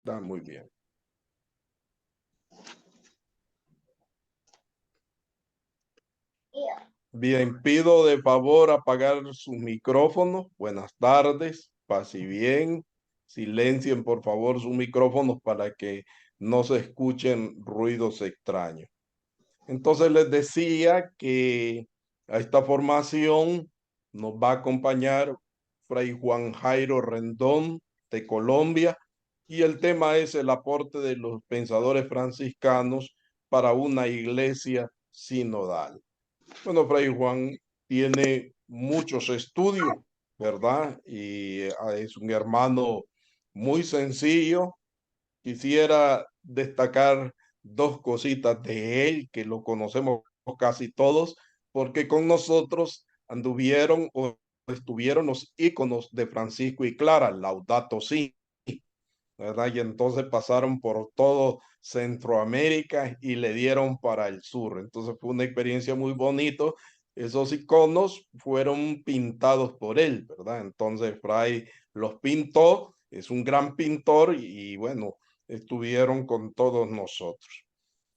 Está muy bien. Bien, pido de favor apagar sus micrófonos. Buenas tardes, paz y bien. Silencien por favor sus micrófonos para que no se escuchen ruidos extraños. Entonces les decía que a esta formación nos va a acompañar Fray Juan Jairo Rendón de Colombia y el tema es el aporte de los pensadores franciscanos para una iglesia sinodal. Bueno, Fray Juan tiene muchos estudios, ¿verdad? Y es un hermano muy sencillo. Quisiera destacar dos cositas de él, que lo conocemos casi todos, porque con nosotros anduvieron o estuvieron los íconos de Francisco y Clara, Laudato Si, ¿verdad? Y entonces pasaron por todo Centroamérica y le dieron para el sur. Entonces fue una experiencia muy bonita. Esos iconos fueron pintados por él, ¿verdad? Entonces Fray los pintó, es un gran pintor y bueno, estuvieron con todos nosotros.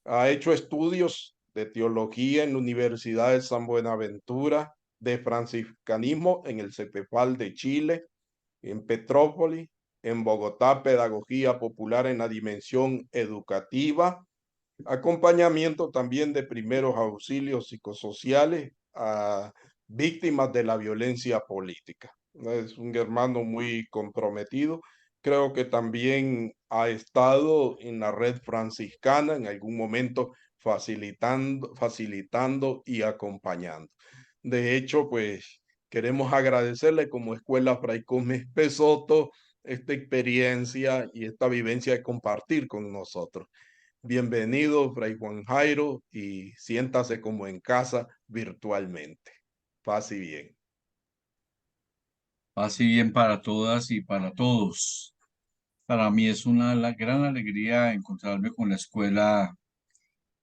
Ha hecho estudios de teología en la Universidad de San Buenaventura, de franciscanismo en el CEPEFAL de Chile, en Petrópolis, en Bogotá, Pedagogía Popular en la dimensión educativa, acompañamiento también de primeros auxilios psicosociales a víctimas de la violencia política. Es un hermano muy comprometido. Creo que también ha estado en la red franciscana en algún momento facilitando y acompañando. De hecho, pues queremos agradecerle como Escuela Fray Cosme Pesoto esta experiencia y esta vivencia de compartir con nosotros. Bienvenido, Fray Juan Jairo, y siéntase como en casa virtualmente. Paz y bien. Así bien para todas y para todos. Para mí es una gran alegría encontrarme con la escuela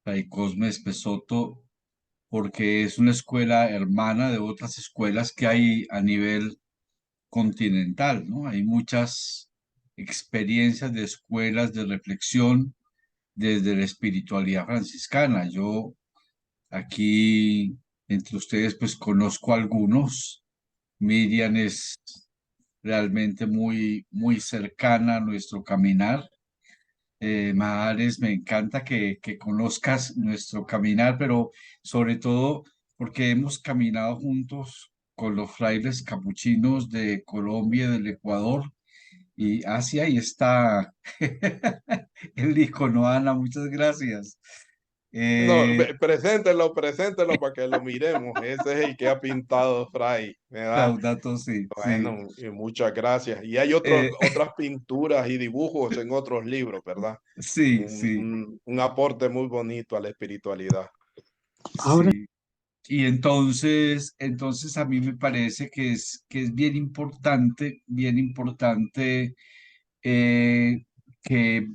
Fray Cosme Espesoto porque es una escuela hermana de otras escuelas que hay a nivel continental, ¿no? Hay muchas experiencias de escuelas de reflexión desde la espiritualidad franciscana. Yo aquí entre ustedes pues conozco algunos. Miriam es realmente muy cercana a nuestro caminar. Mahares, me encanta que conozcas nuestro caminar, pero sobre todo porque hemos caminado juntos con los frailes capuchinos de Colombia y del Ecuador y Asia, y está el icono, Ana, muchas gracias. No, Eh, preséntelo para que lo miremos. Ese es el que ha pintado Fray, ¿verdad? Laudato si, sí. Bueno, y muchas gracias. Y hay Eh, otras pinturas y dibujos en otros libros, ¿verdad? sí, sí, Un aporte muy bonito a la espiritualidad. sí. Y entonces a mí me parece que es bien importante eh, que,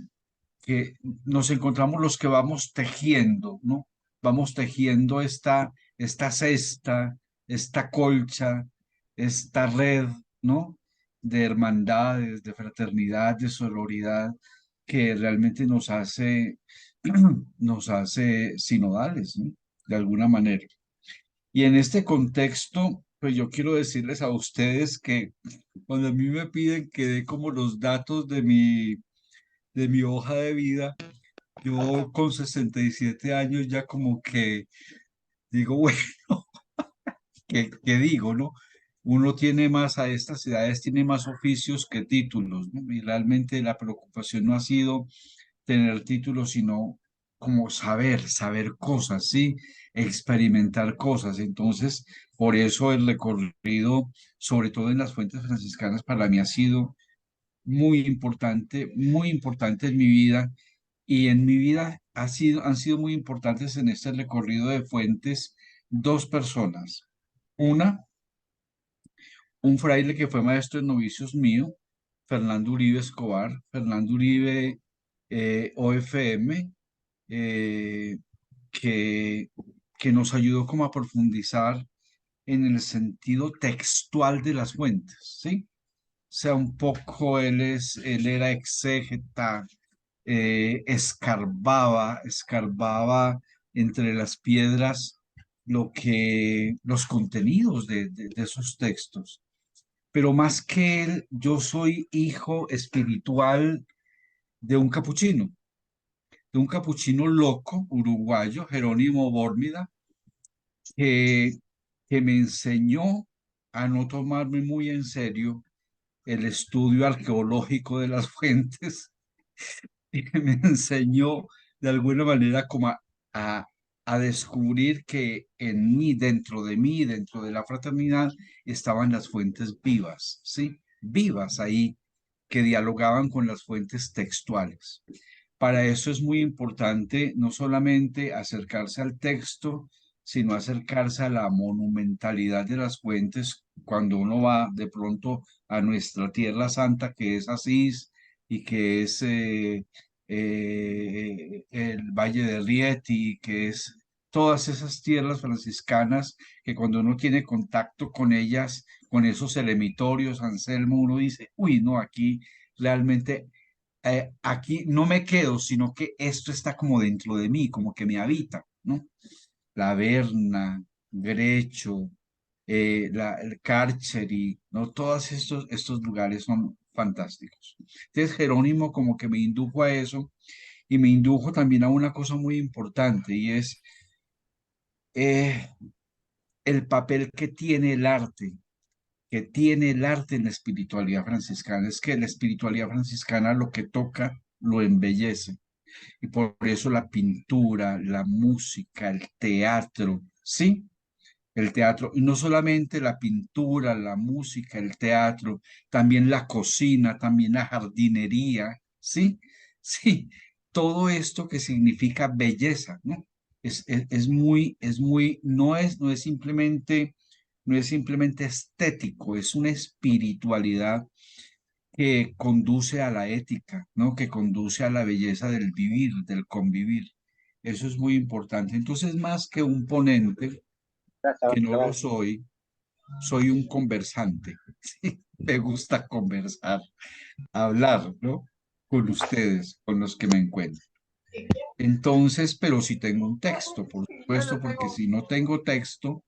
que nos encontramos los que vamos tejiendo, ¿no? Vamos tejiendo esta cesta, esta colcha, esta red, ¿no? De hermandades, de fraternidad, de sororidad, que realmente nos hace sinodales, ¿no? De alguna manera. Y en este contexto, pues yo quiero decirles a ustedes que cuando a mí me piden que dé como los datos de mi hoja de vida, yo con 67 años ya como que digo, bueno, ¿qué digo, no? Uno tiene más a estas edades, tiene más oficios que títulos, ¿no? Y realmente la preocupación no ha sido tener títulos, sino como saber cosas, ¿sí? Experimentar cosas. Entonces, por eso el recorrido, sobre todo en las fuentes franciscanas, para mí ha sido muy importante en mi vida. Y en mi vida han sido muy importantes en este recorrido de fuentes dos personas. Una, un fraile que fue maestro de novicios mío, Fernando Uribe Escobar, Fernando Uribe OFM, eh, que, que nos ayudó como a profundizar en el sentido textual de las fuentes, ¿sí? sea, un poco él era exégeta, escarbaba entre las piedras los contenidos de esos textos. Pero más que él, yo soy hijo espiritual de un capuchino loco uruguayo, Jerónimo Bórmida, que, que me enseñó a no tomarme muy en serio el estudio arqueológico de las fuentes y que me enseñó de alguna manera como a, a descubrir que en mí, dentro de la fraternidad, estaban las fuentes vivas, ¿sí? Vivas ahí, que dialogaban con las fuentes textuales. Para eso es muy importante no solamente acercarse al texto, sino acercarse a la monumentalidad de las fuentes cuando uno va de pronto a nuestra tierra santa, que es Asís y que es el Valle de Rieti, que es todas esas tierras franciscanas que cuando uno tiene contacto con ellas, con esos eremitorios, Anselmo, uno dice, uy, no, aquí realmente aquí no me quedo, sino que esto está como dentro de mí, como que me habita, ¿no? La Verna, Grecho, el Carcheri, ¿no? Todos estos lugares son fantásticos. Entonces Jerónimo como que me indujo a eso y me indujo también a una cosa muy importante y es eh, el papel que tiene el arte en la espiritualidad franciscana. Es que la espiritualidad franciscana lo que toca lo embellece. Y por eso la pintura, la música, el teatro, ¿sí? El teatro, y no solamente la pintura, la música, el teatro, también la cocina, también la jardinería, ¿sí? Sí, todo esto que significa belleza, ¿no? No es simplemente, no es simplemente estético, es una espiritualidad que conduce a la ética, ¿no? Que conduce a la belleza del vivir, del convivir. Eso es muy importante. Entonces, más que un ponente, que no lo soy, soy un conversante. Sí, me gusta conversar, hablar, ¿no? Con ustedes, con los que me encuentro. Entonces, pero si tengo un texto, por supuesto, porque si no tengo texto,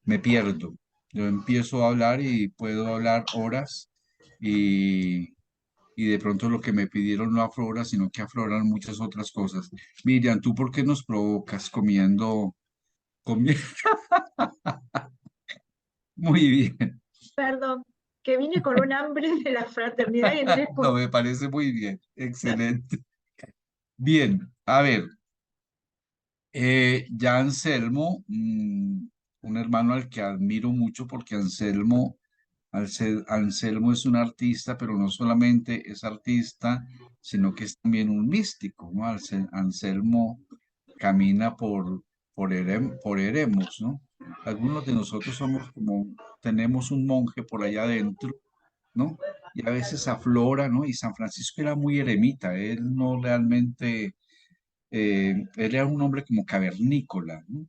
me pierdo. Yo empiezo a hablar y puedo hablar horas y, y de pronto lo que me pidieron no aflora, sino que afloran muchas otras cosas. Miriam, ¿tú por qué nos provocas comiendo? Muy bien, Perdón, que vine con un hambre de la fraternidad y entré no, por... me parece muy bien, excelente. Bien, a ver, ya Anselmo, un hermano al que admiro mucho porque Anselmo es un artista, pero no solamente es artista, sino que es también un místico, ¿no? Anselmo camina por eremos, ¿no? Algunos de nosotros somos como, tenemos un monje por allá adentro, ¿no? Y a veces aflora, ¿no? Y San Francisco era muy eremita, él no realmente, él era un hombre como cavernícola, ¿no?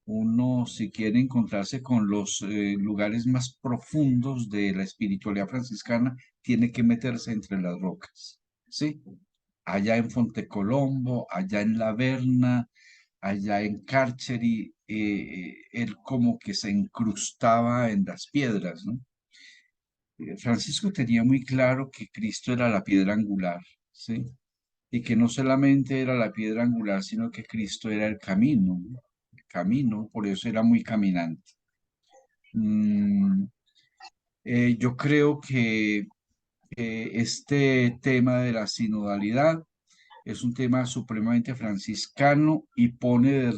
Uno, si quiere encontrarse con los lugares más profundos de la espiritualidad franciscana, tiene que meterse entre las rocas, ¿sí? Allá en Fontecolombo, allá en La Verna, allá en Carcheri, él como que se incrustaba en las piedras, ¿no? Francisco tenía muy claro que Cristo era la piedra angular, ¿sí? Y que no solamente era la piedra angular, sino que Cristo era el camino, ¿no? El camino, por eso era muy caminante. Mm, yo creo que este tema de la sinodalidad es un tema supremamente franciscano y pone de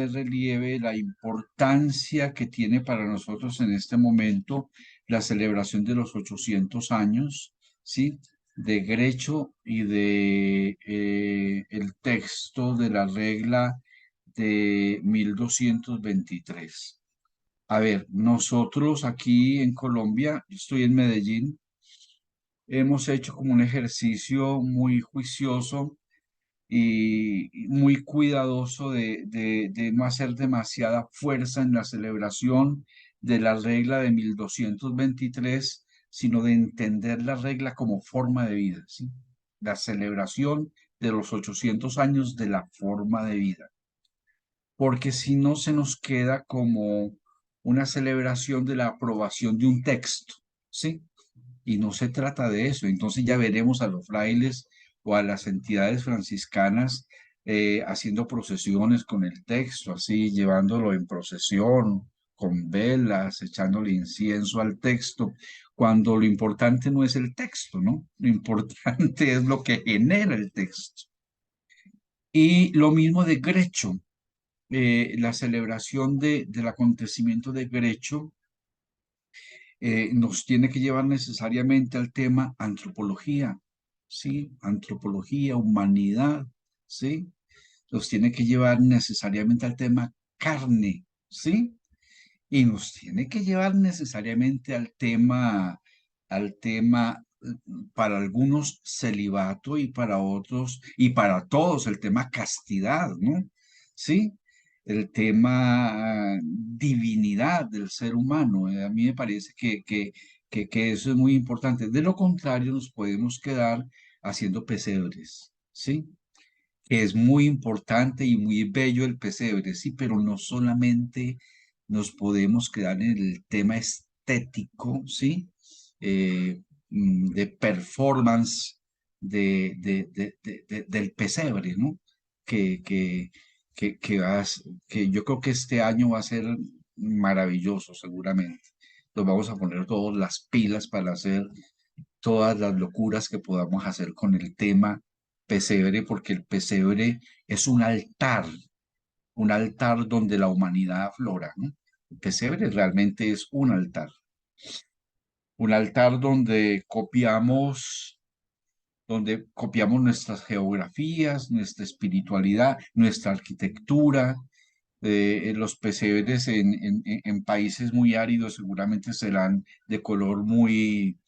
relieve la importancia que tiene para nosotros en este momento la celebración de los 800 años, ¿sí? De Grecho y de el texto de la regla de 1223. A ver, nosotros aquí en Colombia, yo estoy en Medellín, hemos hecho como un ejercicio muy juicioso y muy cuidadoso de no hacer demasiada fuerza en la celebración, de la regla de 1223, sino de entender la regla como forma de vida, ¿sí? La celebración de los 800 años de la forma de vida, porque si no se nos queda como una celebración de la aprobación de un texto, ¿sí? Y no se trata de eso. Entonces ya veremos a los frailes o a las entidades franciscanas haciendo procesiones con el texto, así llevándolo en procesión, con velas, echándole incienso al texto, cuando lo importante no es el texto, ¿no? Lo importante es lo que genera el texto. Y lo mismo de Grecho, la celebración del acontecimiento de Grecho nos tiene que llevar necesariamente al tema antropología, ¿sí? Antropología, humanidad, ¿sí? Nos tiene que llevar necesariamente al tema carne, ¿sí? Y nos tiene que llevar necesariamente para algunos celibato y para otros, y para todos, el tema castidad, ¿no? ¿Sí? El tema divinidad del ser humano. A mí me parece que eso es muy importante. De lo contrario, nos podemos quedar haciendo pesebres, ¿sí? Que es muy importante y muy bello el pesebre, sí, pero no solamente nos podemos quedar en el tema estético, ¿sí? De performance del pesebre, ¿no? Que, que, que yo creo que este año va a ser maravilloso, seguramente. Nos vamos a poner todas las pilas para hacer todas las locuras que podamos hacer con el tema pesebre, porque el pesebre es un altar donde la humanidad aflora, ¿no? El pesebre realmente es un altar donde copiamos nuestras geografías, nuestra espiritualidad, nuestra arquitectura. Los pesebres en países muy áridos seguramente serán de color muy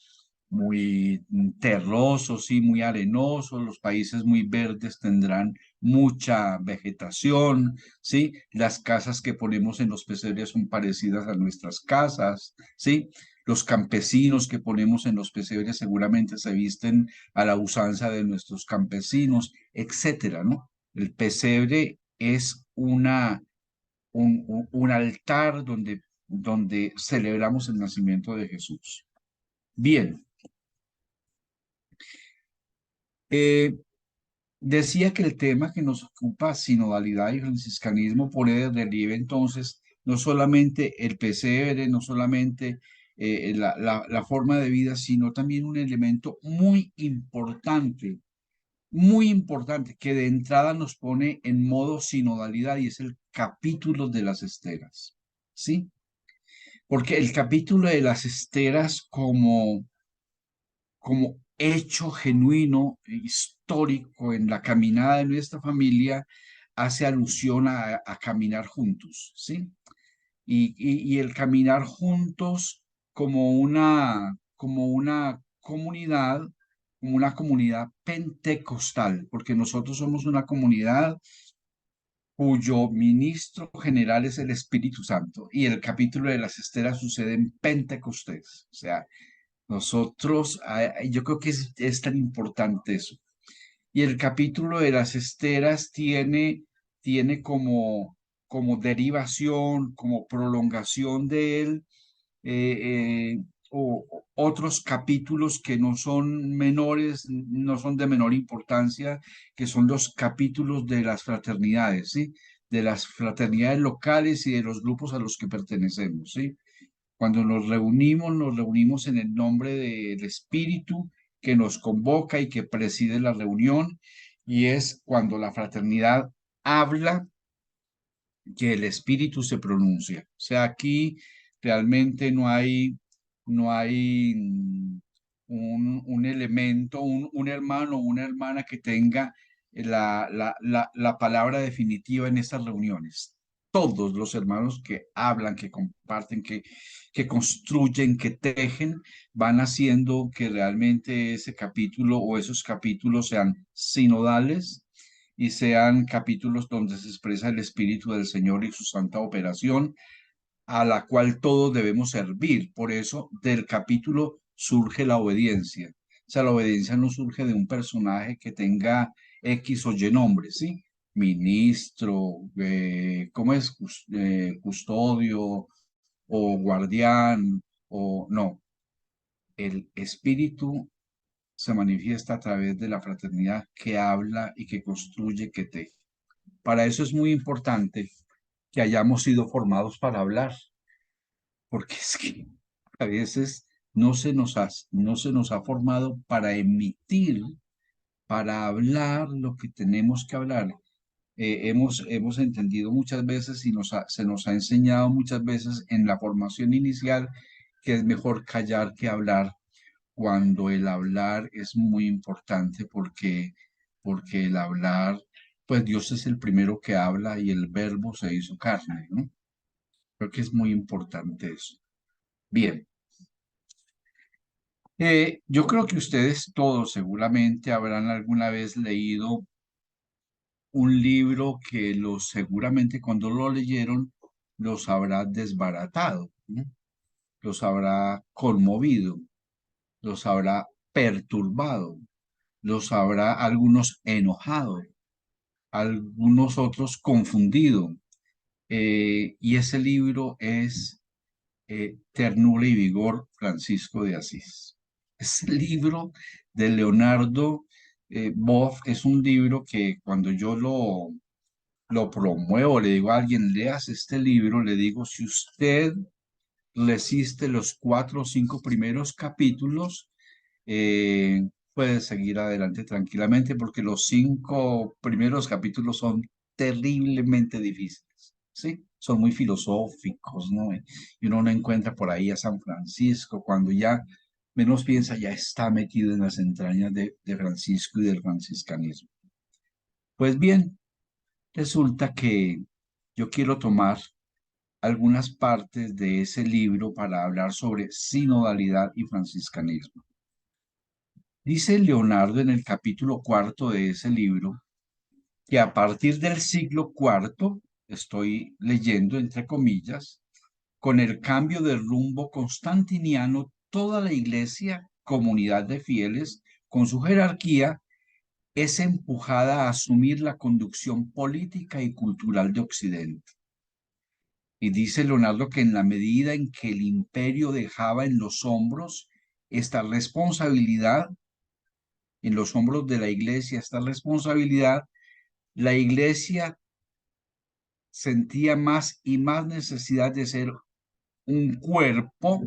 terrosos y muy arenosos, los países muy verdes tendrán mucha vegetación, ¿sí? Las casas que ponemos en los pesebres son parecidas a nuestras casas, ¿sí? Los campesinos que ponemos en los pesebres seguramente se visten a la usanza de nuestros campesinos, etcétera, ¿no? El pesebre es un altar donde celebramos el nacimiento de Jesús. Bien. Eh, Decía que el tema que nos ocupa, sinodalidad y franciscanismo, pone de relieve entonces no solamente el pesebre, no solamente la forma de vida, sino también un elemento muy importante, que de entrada nos pone en modo sinodalidad y es el capítulo de las esteras, ¿sí? Porque el capítulo de las esteras como hecho genuino, histórico en la caminada de nuestra familia, hace alusión a caminar juntos, ¿sí? Y el caminar juntos como una comunidad pentecostal, porque nosotros somos una comunidad cuyo ministro general es el Espíritu Santo, y el capítulo de las esteras sucede en Pentecostés, o sea, nosotros, yo creo que es tan importante eso. Y el capítulo de las esteras tiene como derivación, como prolongación de él, otros capítulos que no son menores, no son de menor importancia, que son los capítulos de las fraternidades, ¿sí? De las fraternidades locales y de los grupos a los que pertenecemos, ¿sí? Cuando nos reunimos en el nombre del Espíritu que nos convoca y que preside la reunión, y es cuando la fraternidad habla que el Espíritu se pronuncia. O sea, aquí realmente no hay un elemento, un hermano o una hermana que tenga la palabra definitiva en estas reuniones. Todos los hermanos que hablan, que comparten, que construyen, que tejen, van haciendo que realmente ese capítulo o esos capítulos sean sinodales y sean capítulos donde se expresa el Espíritu del Señor y su santa operación a la cual todos debemos servir. Por eso del capítulo surge la obediencia. O sea, la obediencia no surge de un personaje que tenga X o Y nombre, ¿sí? Ministro, ¿cómo es? Custodio o guardián, o no. El espíritu se manifiesta a través de la fraternidad que habla y que construye, que teje. Para eso es muy importante que hayamos sido formados para hablar, porque es que a veces no se nos ha formado para emitir, para hablar lo que tenemos que hablar. Hemos entendido muchas veces y se nos ha enseñado muchas veces en la formación inicial que es mejor callar que hablar, cuando el hablar es muy importante porque el hablar, pues Dios es el primero que habla y el verbo se hizo carne, ¿no? Creo que es muy importante eso. Bien, yo creo que ustedes todos seguramente habrán alguna vez leído un libro que los seguramente cuando lo leyeron los habrá desbaratado, ¿no? Los habrá conmovido, los habrá perturbado, los habrá algunos enojado, algunos otros confundido. Y ese libro es Ternura y Vigor, Francisco de Asís. Ese libro de Leonardo Boff es un libro que cuando yo lo promuevo, le digo a alguien, leas este libro, le digo, si usted resiste los 4 o 5 primeros capítulos, puede seguir adelante tranquilamente porque los 5 primeros capítulos son terriblemente difíciles, ¿sí? Son muy filosóficos, ¿no? Y uno no encuentra por ahí a San Francisco, cuando ya menos piensa, ya está metido en las entrañas de Francisco y del franciscanismo. Pues bien, resulta que yo quiero tomar algunas partes de ese libro para hablar sobre sinodalidad y franciscanismo. Dice Leonardo en el capítulo 4 de ese libro que a partir del siglo IV, estoy leyendo entre comillas, con el cambio de rumbo constantiniano, toda la iglesia, comunidad de fieles, con su jerarquía, es empujada a asumir la conducción política y cultural de Occidente. Y dice Leonardo que en la medida en que el imperio dejaba en los hombros esta responsabilidad, en los hombros de la iglesia esta responsabilidad, la iglesia sentía más y más necesidad de ser un cuerpo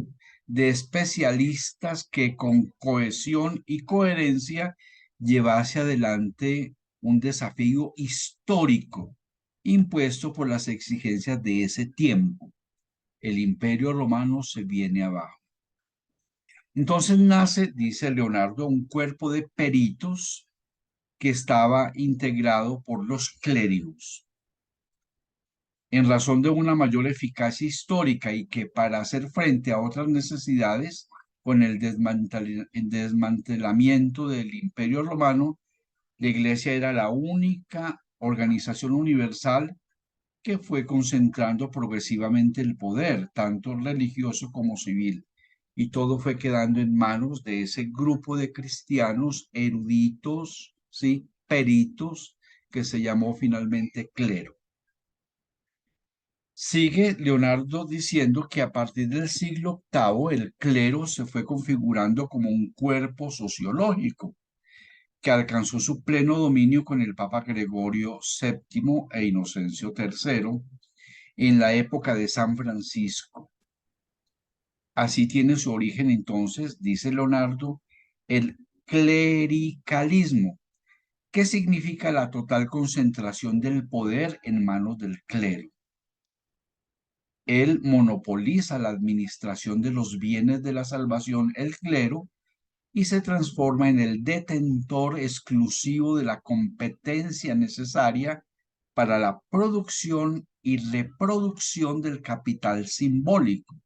de especialistas que con cohesión y coherencia llevase adelante un desafío histórico impuesto por las exigencias de ese tiempo. El imperio romano se viene abajo. Entonces nace, dice Leonardo, un cuerpo de peritos que estaba integrado por los clérigos, en razón de una mayor eficacia histórica y que para hacer frente a otras necesidades, con el desmantelamiento del Imperio Romano, la Iglesia era la única organización universal que fue concentrando progresivamente el poder, tanto religioso como civil, y todo fue quedando en manos de ese grupo de cristianos eruditos, ¿sí? Peritos, que se llamó finalmente clero. Sigue Leonardo diciendo que a partir del siglo VIII el clero se fue configurando como un cuerpo sociológico que alcanzó su pleno dominio con el Papa Gregorio VII e Inocencio III en la época de San Francisco. Así tiene su origen entonces, dice Leonardo, el clericalismo, que significa la total concentración del poder en manos del clero. Él monopoliza la administración de los bienes de la salvación, el clero, y se transforma en el detentor exclusivo de la competencia necesaria para la producción y reproducción del capital simbólico.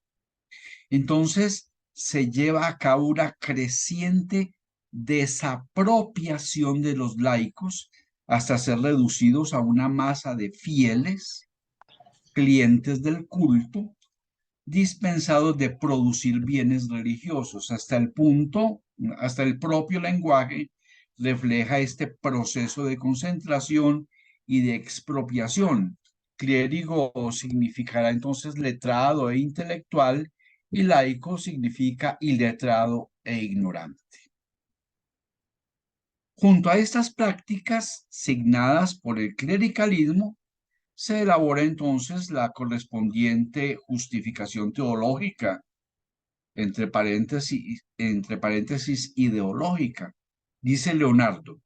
Entonces se lleva a cabo una creciente desapropiación de los laicos hasta ser reducidos a una masa de fieles, clientes del culto, dispensados de producir bienes religiosos, hasta el punto, hasta el propio lenguaje refleja este proceso de concentración y de expropiación. Clérigo significará entonces letrado e intelectual, y laico significa iletrado e ignorante. Junto a estas prácticas signadas por el clericalismo, se elabora entonces la correspondiente justificación teológica, entre paréntesis ideológica. Dice Leonardo,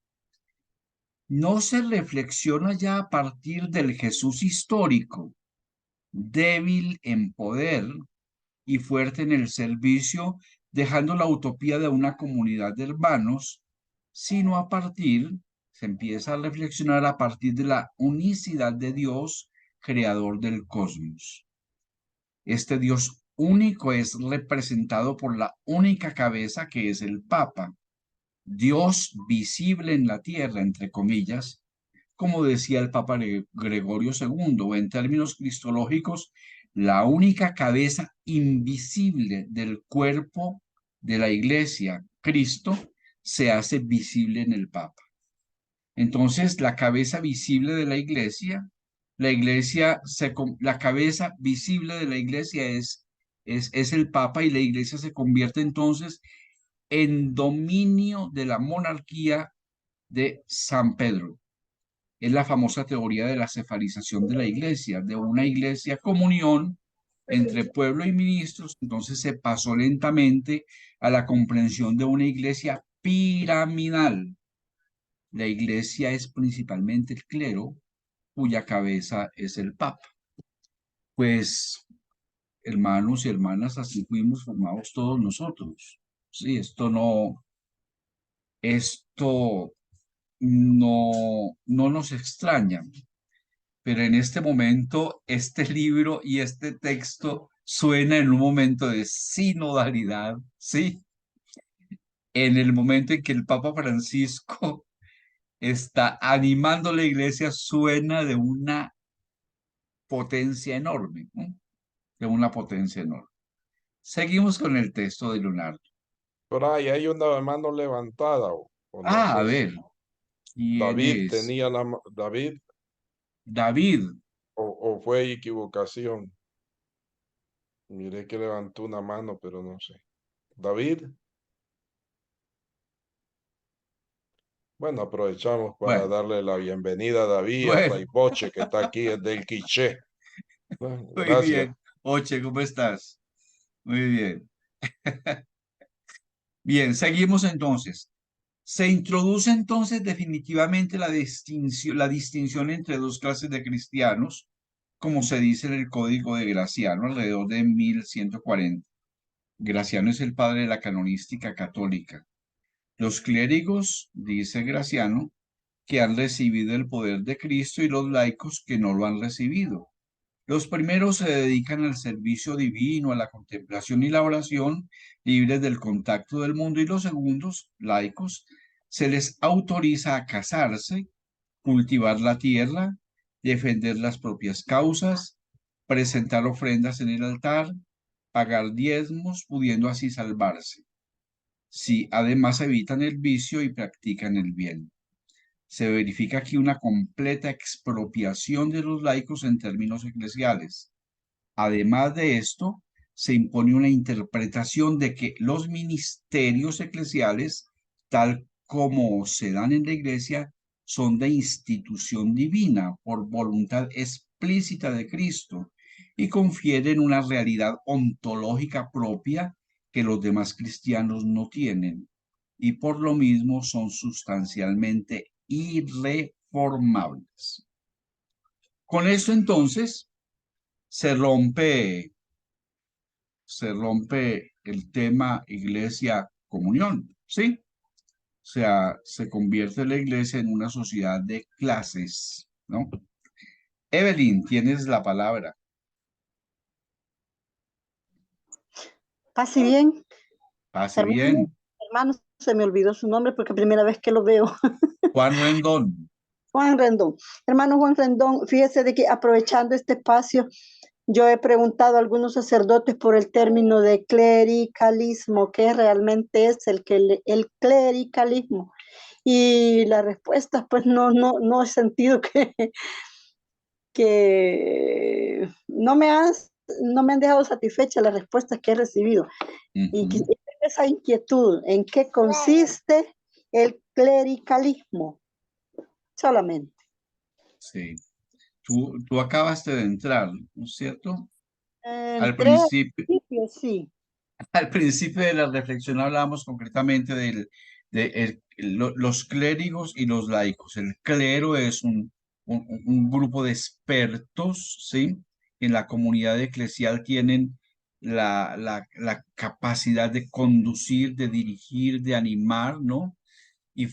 no se reflexiona ya a partir del Jesús histórico, débil en poder y fuerte en el servicio, dejando la utopía de una comunidad de hermanos, sino se empieza a reflexionar a partir de la unicidad de Dios, creador del cosmos. Este Dios único es representado por la única cabeza que es el Papa, Dios visible en la tierra, entre comillas, como decía el Papa Gregorio II, o en términos cristológicos, la única cabeza invisible del cuerpo de la Iglesia, Cristo, se hace visible en el Papa. Entonces, la cabeza visible de la Iglesia, la cabeza visible de la Iglesia es el Papa, y la Iglesia se convierte entonces en dominio de la monarquía de San Pedro. Es la famosa teoría de la cefalización de la iglesia, de una iglesia comunión entre pueblo y ministros. Entonces se pasó lentamente a la comprensión de una iglesia piramidal. La iglesia es principalmente el clero, cuya cabeza es el Papa. Pues, hermanos y hermanas, así fuimos formados todos nosotros. Sí, esto no nos extraña, pero en este momento este libro y este texto suena en un momento de sinodalidad, ¿sí? En el momento en que el Papa Francisco está animando a la iglesia, suena de una potencia enorme, ¿no? De una potencia enorme. Seguimos con el texto de Leonardo. Por ahí hay una mano levantada, o no A sé ver, si ¿quién David es? tenía David, David. o fue equivocación. Miré que levantó una mano, pero no sé. David, bueno, aprovechamos para Bueno, darle la bienvenida a David, a bueno, Fray Boche, que está aquí desde el Quiché. Bueno, muy gracias. bien. Oche, ¿cómo estás? Muy bien. Bien, seguimos entonces. Se introduce entonces definitivamente la distinción entre dos clases de cristianos, como se dice en el Código de Graciano, alrededor de 1140. Graciano es el padre de la canonística católica. Los clérigos, dice Graciano, que han recibido el poder de Cristo, y los laicos que no lo han recibido. Los primeros se dedican al servicio divino, a la contemplación y la oración, libres del contacto del mundo, y los segundos, laicos, se les autoriza a casarse, cultivar la tierra, defender las propias causas, presentar ofrendas en el altar, pagar diezmos, pudiendo así salvarse. Si además evitan el vicio y practican el bien. Se verifica aquí una completa expropiación de los laicos en términos eclesiales. Además de esto, se impone una interpretación de que los ministerios eclesiales, tal como se dan en la iglesia, son de institución divina por voluntad explícita de Cristo, y confieren una realidad ontológica propia que los demás cristianos no tienen, y por lo mismo son sustancialmente irreformables. Con esto entonces se rompe el tema iglesia-comunión, ¿sí? O sea, se convierte la iglesia en una sociedad de clases, ¿no? Evelyn, tienes la palabra. Pase bien, Pase hermano, bien. hermano, se me olvidó su nombre porque es la primera vez que lo veo. Juan Rendón. Juan Rendón. Hermano Juan Rendón, fíjese de que aprovechando este espacio, Yo he preguntado a algunos sacerdotes por el término de clericalismo, ¿qué realmente es el clericalismo? Y la respuesta, pues no he sentido que no me han dejado satisfecha las respuestas que he recibido. Y esa inquietud, ¿en qué consiste el clericalismo? Solamente. Sí. Tú acabaste de entrar, ¿no es cierto? Al Entré al principio, principio, sí. al principio de la reflexión hablábamos concretamente los clérigos y los laicos. El clero es un grupo de expertos, ¿sí? En la comunidad eclesial tienen la capacidad de conducir, de dirigir, de animar, ¿no? Y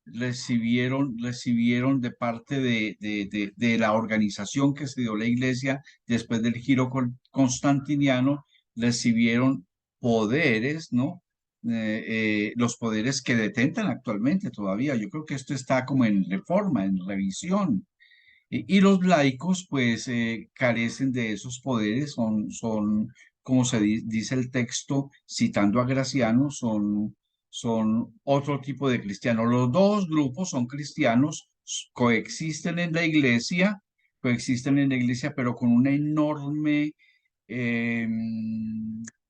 recibieron de parte de la organización que se dio la iglesia después del giro constantiniano, recibieron poderes, ¿no? Los poderes que detentan actualmente todavía. Yo creo que esto está como en reforma, en revisión. Y los laicos, pues, carecen de esos poderes, como dice el texto, citando a Graciano, son otro tipo de cristianos. Los dos grupos son cristianos, coexisten en la iglesia, pero eh,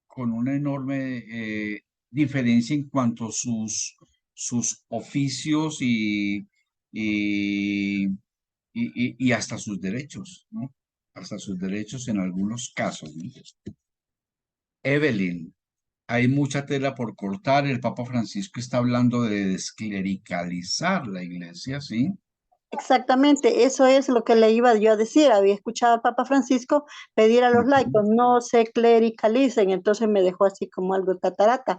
con una enorme diferencia en cuanto a sus oficios y y hasta sus derechos, ¿no? Hasta sus derechos en algunos casos, ¿no? Evelyn, hay mucha tela por cortar. El Papa Francisco está hablando de desclericalizar la iglesia, ¿sí? Exactamente, eso es lo que le iba yo a decir. Había escuchado al Papa Francisco pedir a los laicos no se clericalicen, entonces me dejó así como algo tatarata.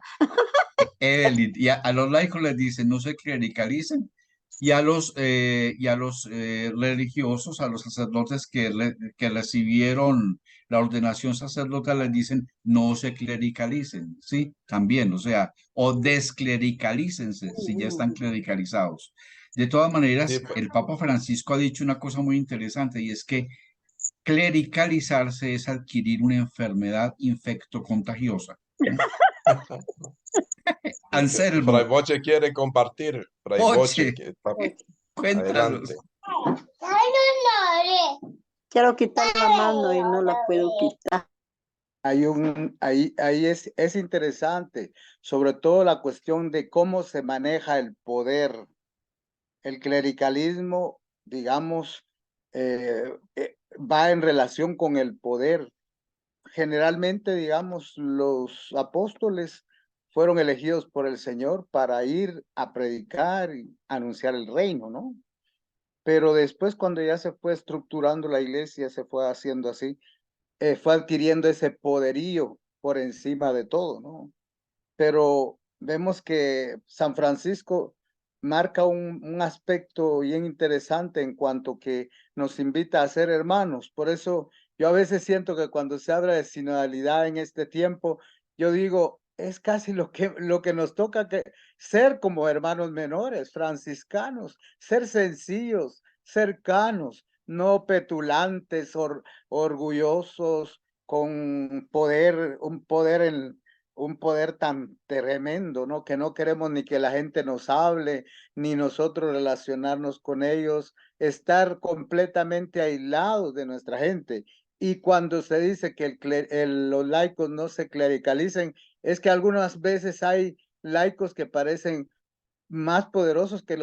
Evelyn, y a los laicos les dicen no se clericalicen, y a los religiosos, a los sacerdotes que recibieron la ordenación sacerdotal, les dicen no se clericalicen, ¿sí? También, o sea, o desclericalícense si ya están clericalizados. De todas Sí, maneras, pues. el Papa Francisco ha dicho una cosa muy interesante y es que clericalizarse es adquirir una enfermedad infectocontagiosa. Fray Anselmo, Boche quiere compartir. Fray Boche, oye, que está adelante. cuéntanos. Quiero quitar la mano y no la puedo quitar. Ahí es interesante, sobre todo la cuestión de cómo se maneja el poder. El clericalismo, digamos, va en relación con el poder. Generalmente, digamos, los apóstoles fueron elegidos por el Señor para ir a predicar y anunciar el reino, ¿no? Pero después, cuando ya se fue estructurando la iglesia, se fue haciendo así, fue adquiriendo ese poderío por encima de todo, ¿no? Pero vemos que San Francisco marca un aspecto bien interesante en cuanto que nos invita a ser hermanos. Por eso yo a veces siento que cuando se habla de sinodalidad en este tiempo, yo digo, es casi lo que nos toca que ser como hermanos menores, franciscanos, ser sencillos, cercanos, no petulantes, orgullosos, con poder, un poder tan tremendo, ¿no? Que no queremos ni que la gente nos hable, ni nosotros relacionarnos con ellos, estar completamente aislados de nuestra gente. Y cuando se dice que los laicos no se clericalicen, es que algunas veces hay laicos que parecen más poderosos que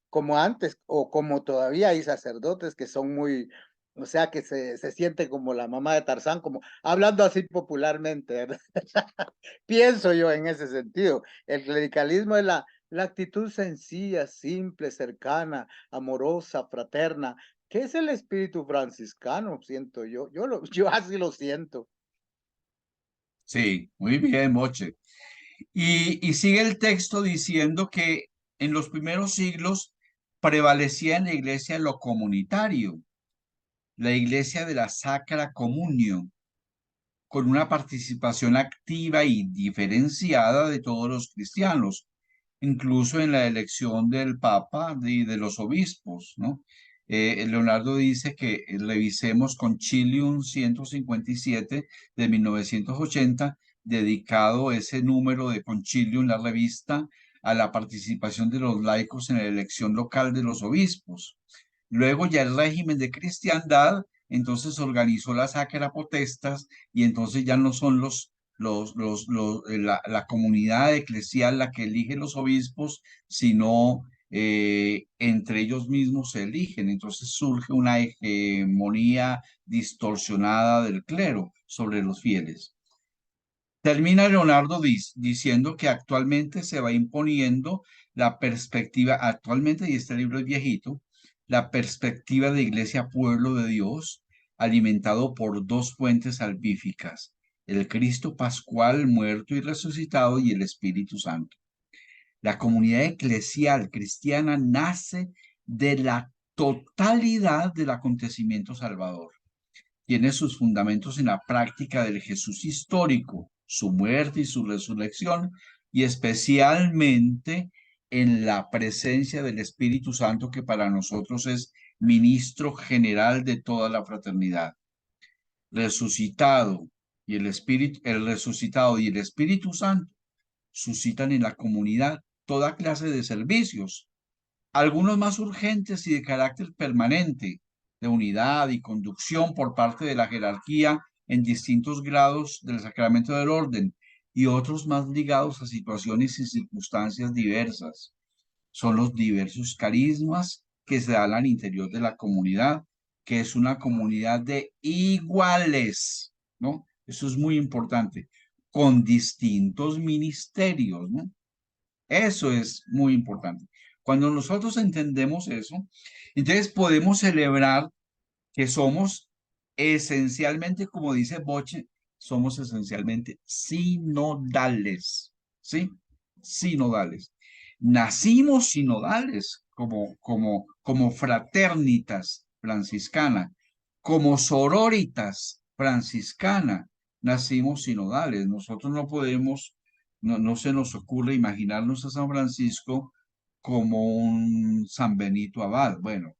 como antes, o como todavía hay sacerdotes que son muy, o sea, que se siente como la mamá de Tarzán, como hablando así popularmente, ¿verdad? Pienso yo en ese sentido. El clericalismo es la actitud sencilla, simple, cercana, amorosa, fraterna, que es el espíritu franciscano, siento yo. Yo así lo siento. Sí, muy bien, Moche. Y sigue el texto diciendo que en los primeros siglos prevalecía en la iglesia lo comunitario, la iglesia de la Sacra Comunión, con una participación activa y diferenciada de todos los cristianos, incluso en la elección del Papa y de los obispos, ¿no? Leonardo dice que revisemos Concilium 157 de 1980, dedicado ese número de Concilium, la revista, a la participación de los laicos en la elección local de los obispos. Luego ya el régimen de cristiandad, entonces organizó las Sacra Potestas y entonces ya no son la comunidad eclesial la que elige los obispos, sino entre ellos mismos se eligen. Entonces surge una hegemonía distorsionada del clero sobre los fieles. Termina Leonardo diciendo que actualmente se va imponiendo la perspectiva, actualmente, y este libro es viejito, la perspectiva de Iglesia Pueblo de Dios, alimentado por dos fuentes salvíficas, el Cristo Pascual muerto y resucitado y el Espíritu Santo. La comunidad eclesial cristiana nace de la totalidad del acontecimiento salvador. Tiene sus fundamentos en la práctica del Jesús histórico, su muerte y su resurrección, y especialmente en la presencia del Espíritu Santo, que para nosotros es ministro general de toda la fraternidad. Resucitado y el resucitado y el Espíritu Santo suscitan en la comunidad toda clase de servicios, algunos más urgentes y de carácter permanente, de unidad y conducción por parte de la jerarquía en distintos grados del sacramento del orden, y otros más ligados a situaciones y circunstancias diversas. Son los diversos carismas que se dan al interior de la comunidad, que es una comunidad de iguales, ¿no? Eso es muy importante, con distintos ministerios, ¿no? Eso es muy importante. Cuando nosotros entendemos eso, entonces podemos celebrar que somos esencialmente, como dice Boche, somos esencialmente sinodales, ¿sí? Sinodales. Nacimos sinodales como fraternitas franciscana, como sororitas franciscana, nacimos sinodales. Nosotros no podemos, no se nos ocurre imaginarnos a San Francisco como un San Benito Abad. Bueno,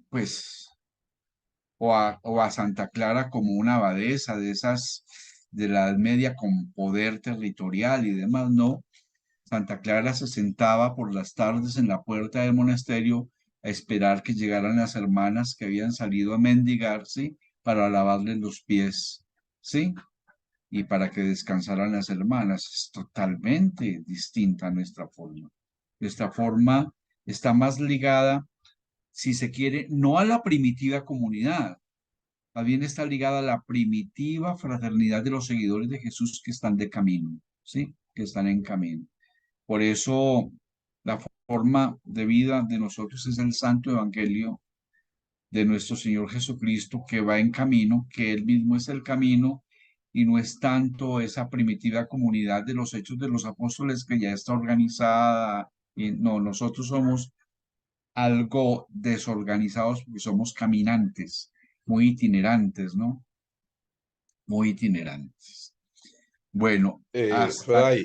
pues o a Santa Clara como una abadesa de esas de la Edad Media con poder territorial y demás, no. Santa Clara se sentaba por las tardes en la puerta del monasterio a esperar que llegaran las hermanas que habían salido a mendigar, ¿sí? Para lavarles los pies, ¿sí? Y para que descansaran las hermanas. Es totalmente distinta a nuestra forma. Nuestra forma está más ligada, si se quiere, no a la primitiva comunidad, más bien está ligada a la primitiva fraternidad de los seguidores de Jesús que están de camino, ¿sí? Que están en camino. Por eso la forma de vida de nosotros es el Santo Evangelio de nuestro Señor Jesucristo, que va en camino, que Él mismo es el camino y no es tanto esa primitiva comunidad de los hechos de los apóstoles que ya está organizada. Y no, nosotros somos algo desorganizados porque somos caminantes, muy itinerantes, ¿no? Muy itinerantes. Bueno, hasta...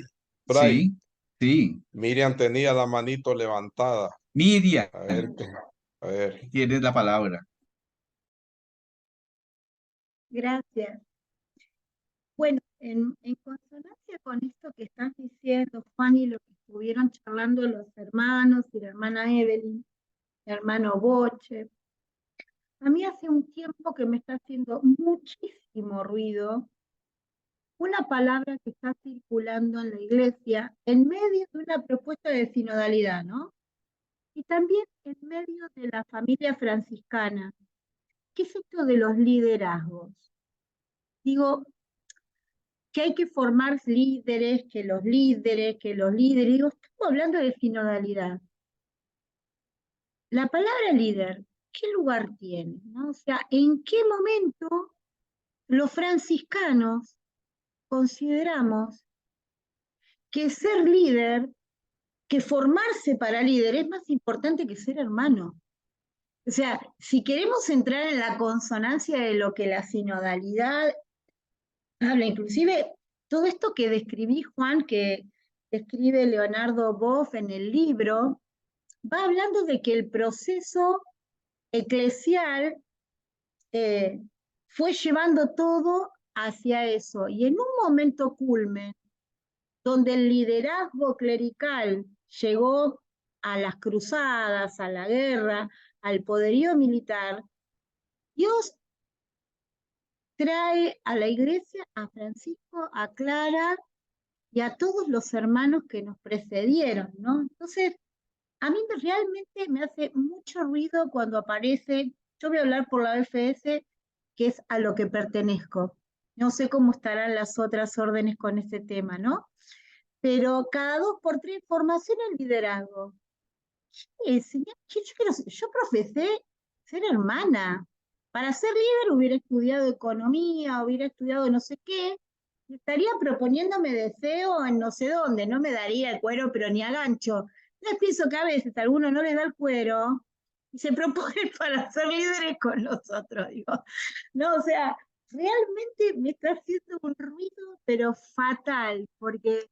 Fray, Sí, sí. Miriam tenía la manito levantada. Miriam, A ver. tienes la palabra. Gracias. Bueno, en consonancia con esto que estás diciendo, Juan, y lo que estuvieron charlando los hermanos y la hermana Evelyn, el hermano Boche, a mí hace un tiempo que me está haciendo muchísimo ruido una palabra que está circulando en la iglesia en medio de una propuesta de sinodalidad, ¿no? Y también en medio de la familia franciscana. ¿Qué es esto de los liderazgos? Digo, que hay que formar líderes, que los líderes. Digo, estamos hablando de sinodalidad. La palabra líder, ¿qué lugar tiene? ¿No? O sea, ¿en qué momento los franciscanos consideramos que ser líder, que formarse para líder es más importante que ser hermano? O sea, si queremos entrar en la consonancia de lo que la sinodalidad habla, inclusive todo esto que describí, Juan, que describe Leonardo Boff en el libro, va hablando de que el proceso eclesial fue llevando todo hacia eso. Y en un momento culmen, donde el liderazgo clerical llegó a las cruzadas, a la guerra, al poderío militar, Dios trae a la iglesia a Francisco, a Clara y a todos los hermanos que nos precedieron, ¿no? Entonces, a mí realmente me hace mucho ruido cuando aparece, yo voy a hablar por la OFS, que es a lo que pertenezco. No sé cómo estarán las otras órdenes con ese tema, ¿no? Pero cada 2 por 3 formación en liderazgo. Yo profesé ser hermana. Para ser líder hubiera estudiado economía, hubiera estudiado no sé qué, y estaría proponiéndome deseo en no sé dónde, no me daría el cuero, pero ni a gancho. Yo pienso que a veces a algunos no les da el cuero y se proponen para ser líderes con los otros, digo. No, o sea, realmente me está haciendo un ruido, pero fatal, porque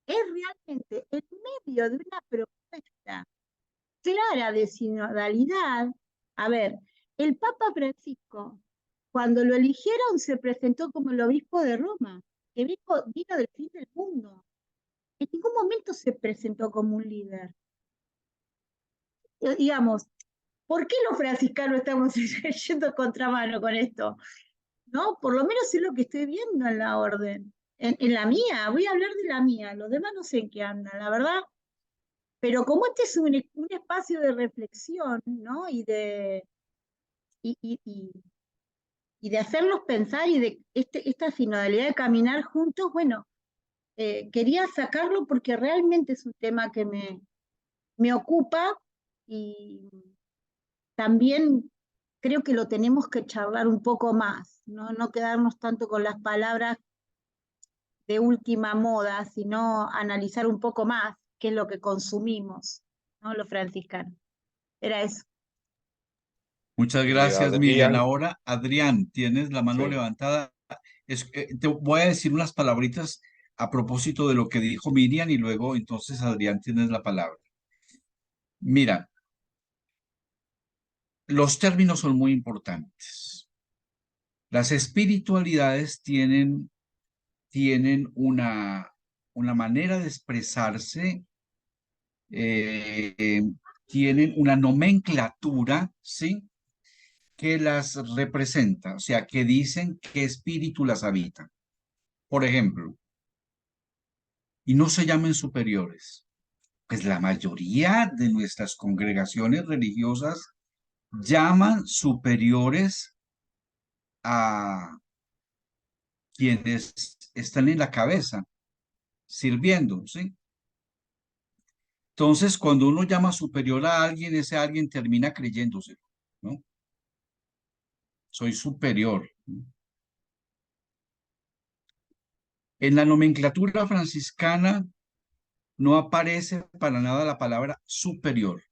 es realmente en medio de una propuesta clara de sinodalidad. A ver, el Papa Francisco, cuando lo eligieron, se presentó como el obispo de Roma, que vino del fin del mundo. En ningún momento se presentó como un líder. Digamos, ¿por qué los franciscanos estamos yendo contramano con esto? ¿No? Por lo menos es lo que estoy viendo en la orden. En la mía, voy a hablar de la mía, los demás no sé en qué andan, la verdad. Pero como este es un espacio de reflexión, ¿no? Y de hacerlos pensar y de esta sinodalidad de caminar juntos, bueno, quería sacarlo porque realmente es un tema que me ocupa y también creo que lo tenemos que charlar un poco más, ¿no? No quedarnos tanto con las palabras de última moda, sino analizar un poco más qué es lo que consumimos, ¿no? Los franciscanos. Era eso. Muchas gracias, Miriam. Adrián, Ahora, Adrián, tienes la mano sí. levantada. Te voy a decir unas palabritas a propósito de lo que dijo Miriam y luego entonces, Adrián, tienes la palabra. Mira, los términos son muy importantes. Las espiritualidades tienen una manera de expresarse, eh, tienen una nomenclatura, ¿sí? Que las representa, o sea, que dicen qué espíritu las habita. Por ejemplo, y no se llamen superiores, pues la mayoría de nuestras congregaciones religiosas llaman superiores a quienes están en la cabeza sirviendo, ¿sí? Entonces, cuando uno llama superior a alguien, ese alguien termina creyéndose, ¿no? Soy superior. En la nomenclatura franciscana no aparece para nada la palabra superior,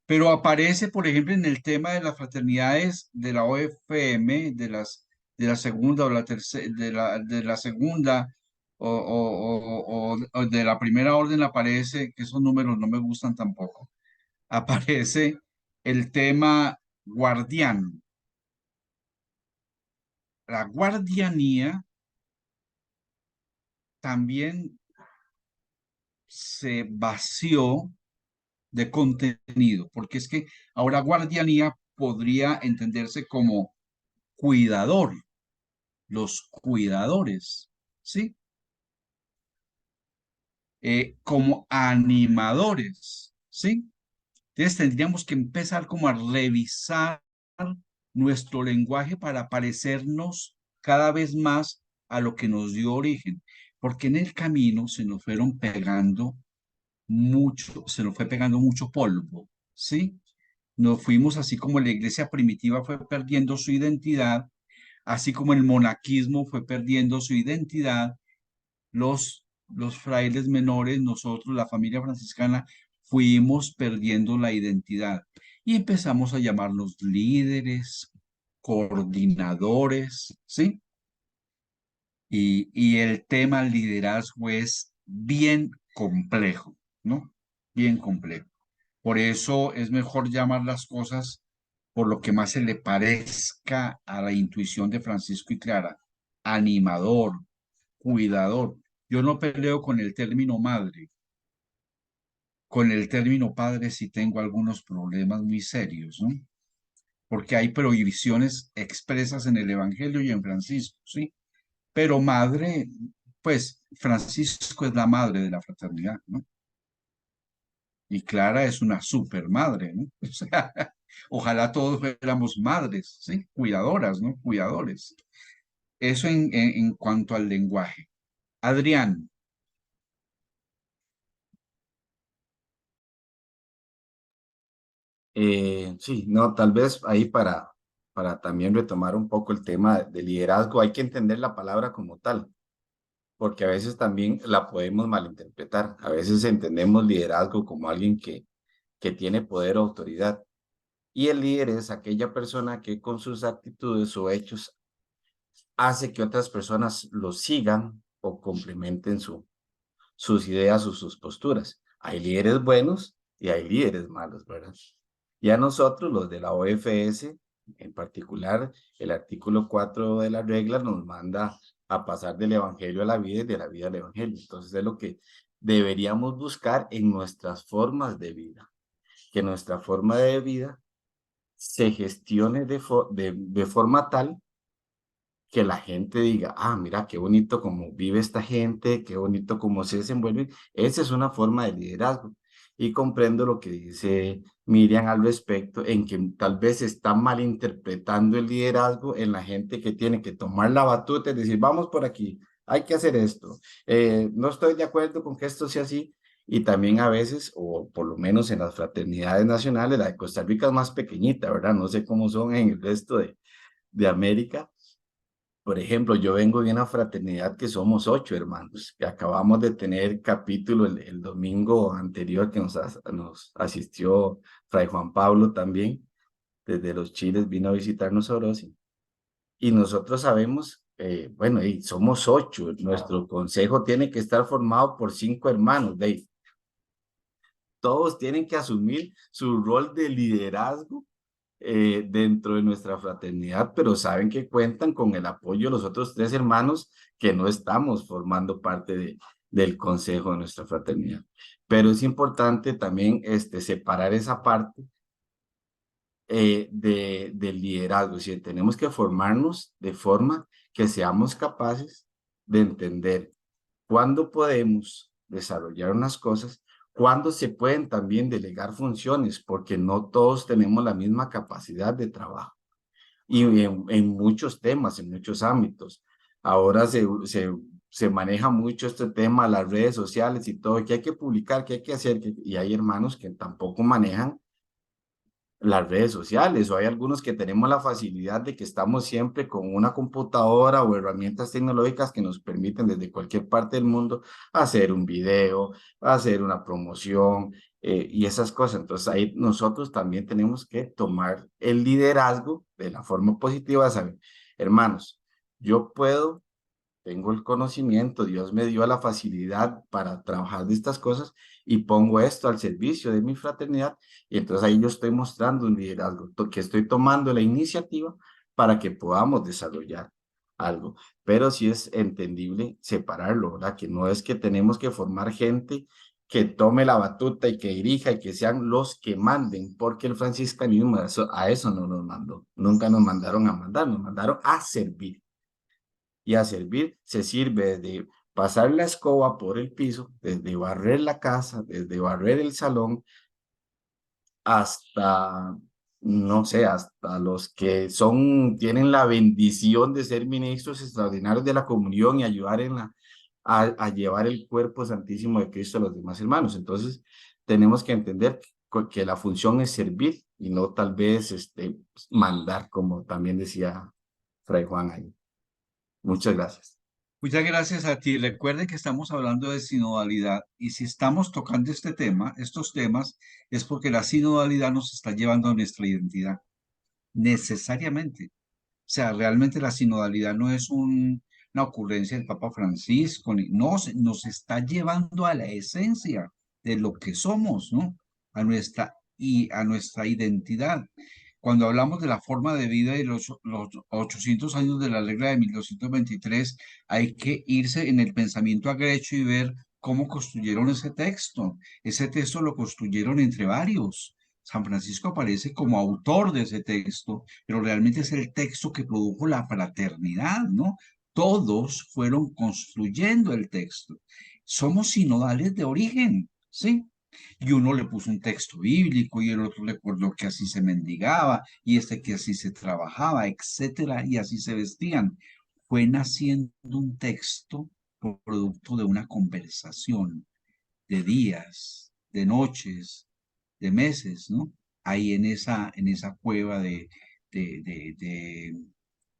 pero aparece, por ejemplo, en el tema de las fraternidades de la OFM, de la segunda o la tercera, de la segunda o de la primera orden aparece, que esos números no me gustan tampoco, aparece el tema guardián. La guardianía también se vació de contenido, porque es que ahora guardianía podría entenderse como cuidador, los cuidadores, ¿sí? Como animadores, ¿sí? Entonces tendríamos que empezar como a revisar nuestro lenguaje para parecernos cada vez más a lo que nos dio origen, porque en el camino se nos fueron pegando mucho, se nos fue pegando mucho polvo, ¿sí? Nos fuimos así como la iglesia primitiva fue perdiendo su identidad, así como el monaquismo fue perdiendo su identidad, los frailes menores, nosotros, la familia franciscana, fuimos perdiendo la identidad y empezamos a llamarnos líderes, coordinadores, ¿sí? Y el tema liderazgo es bien complejo, ¿no? Bien complejo. Por eso es mejor llamar las cosas por lo que más se le parezca a la intuición de Francisco y Clara. Animador, cuidador. Yo no peleo con el término madre. Con el término padre sí tengo algunos problemas muy serios, ¿no? Porque hay prohibiciones expresas en el Evangelio y en Francisco, ¿sí? Pero madre, pues Francisco es la madre de la fraternidad, ¿no? Y Clara es una super madre, ¿no? O sea, ojalá todos fuéramos madres, ¿sí? Cuidadoras, ¿no? Cuidadores. Eso en cuanto al lenguaje. Adrián, Sí, no, tal vez ahí para también retomar un poco el tema de liderazgo, hay que entender la palabra como tal, porque a veces también la podemos malinterpretar. A veces entendemos liderazgo como alguien que tiene poder o autoridad. Y el líder es aquella persona que con sus actitudes o hechos hace que otras personas lo sigan o complementen sus ideas o sus posturas. Hay líderes buenos y hay líderes malos, ¿verdad? Y a nosotros, los de la OFS, en particular, el artículo 4 de la regla nos manda a pasar del evangelio a la vida y de la vida al evangelio. Entonces es lo que deberíamos buscar en nuestras formas de vida, que nuestra forma de vida se gestione de forma tal que la gente diga, ah, mira, qué bonito cómo vive esta gente, qué bonito cómo se desenvuelve. Esa es una forma de liderazgo. Y comprendo lo que dice Miriam al respecto, en que tal vez está malinterpretando el liderazgo en la gente que tiene que tomar la batuta y decir, vamos por aquí, hay que hacer esto. No estoy de acuerdo con que esto sea así. Y también a veces, o por lo menos en las fraternidades nacionales, la de Costa Rica es más pequeñita, ¿verdad? No sé cómo son en el resto de América. Por ejemplo, yo vengo de una fraternidad que somos 8 hermanos, que acabamos de tener capítulo el domingo anterior que nos asistió Fray Juan Pablo también, desde los Chiles vino a visitarnos a Orosi. Y nosotros sabemos, bueno, y somos 8, nuestro consejo tiene que estar formado por 5 hermanos, Dave. Todos tienen que asumir su rol de liderazgo dentro de nuestra fraternidad, pero saben que cuentan con el apoyo de los otros 3 hermanos que no estamos formando parte del consejo de nuestra fraternidad. Pero es importante también separar esa parte del liderazgo, es decir, tenemos que formarnos de forma que seamos capaces de entender cuándo podemos desarrollar unas cosas, cuándo se pueden también delegar funciones, porque no todos tenemos la misma capacidad de trabajo. Y en muchos temas, en muchos ámbitos. Ahora se maneja mucho este tema, las redes sociales y todo, que hay que publicar, que hay que hacer, y hay hermanos que tampoco manejan las redes sociales, o hay algunos que tenemos la facilidad de que estamos siempre con una computadora o herramientas tecnológicas que nos permiten desde cualquier parte del mundo hacer un video, hacer una promoción y esas cosas. Entonces ahí nosotros también tenemos que tomar el liderazgo de la forma positiva, saber, hermanos, yo puedo, tengo el conocimiento, Dios me dio la facilidad para trabajar de estas cosas y pongo esto al servicio de mi fraternidad y entonces ahí yo estoy mostrando un liderazgo, que estoy tomando la iniciativa para que podamos desarrollar algo. Pero sí es entendible separarlo, ¿verdad? Que no es que tenemos que formar gente que tome la batuta y que dirija y que sean los que manden, porque el franciscanismo a eso no nos mandó, nunca nos mandaron a mandar, nos mandaron a servir. Y a servir se sirve desde pasar la escoba por el piso, desde barrer la casa, desde barrer el salón, hasta, no sé, hasta los que tienen la bendición de ser ministros extraordinarios de la comunión y ayudar a llevar el cuerpo santísimo de Cristo a los demás hermanos. Entonces, tenemos que entender que la función es servir y no tal vez mandar, como también decía Fray Juan ahí. Muchas gracias. muchas gracias a ti. Recuerde que estamos hablando de sinodalidad y si estamos tocando este tema, estos temas, es porque la sinodalidad nos está llevando a nuestra identidad, necesariamente. O sea, realmente la sinodalidad no es una ocurrencia del Papa Francisco, no, nos está llevando a la esencia de lo que somos, ¿no? a nuestra identidad. Cuando hablamos de la forma de vida y los 800 años de la regla de 1223, hay que irse en el pensamiento agrecho y ver cómo construyeron ese texto. Ese texto lo construyeron entre varios. San Francisco aparece como autor de ese texto, pero realmente es el texto que produjo la fraternidad, ¿no? Todos fueron construyendo el texto. Somos sinodales de origen, ¿sí? Y uno le puso un texto bíblico y el otro le acordó que así se mendigaba y este que así se trabajaba, etcétera, y así se vestían. Fue naciendo un texto producto de una conversación de días, de noches, de meses, ¿no? Ahí en esa cueva de, de,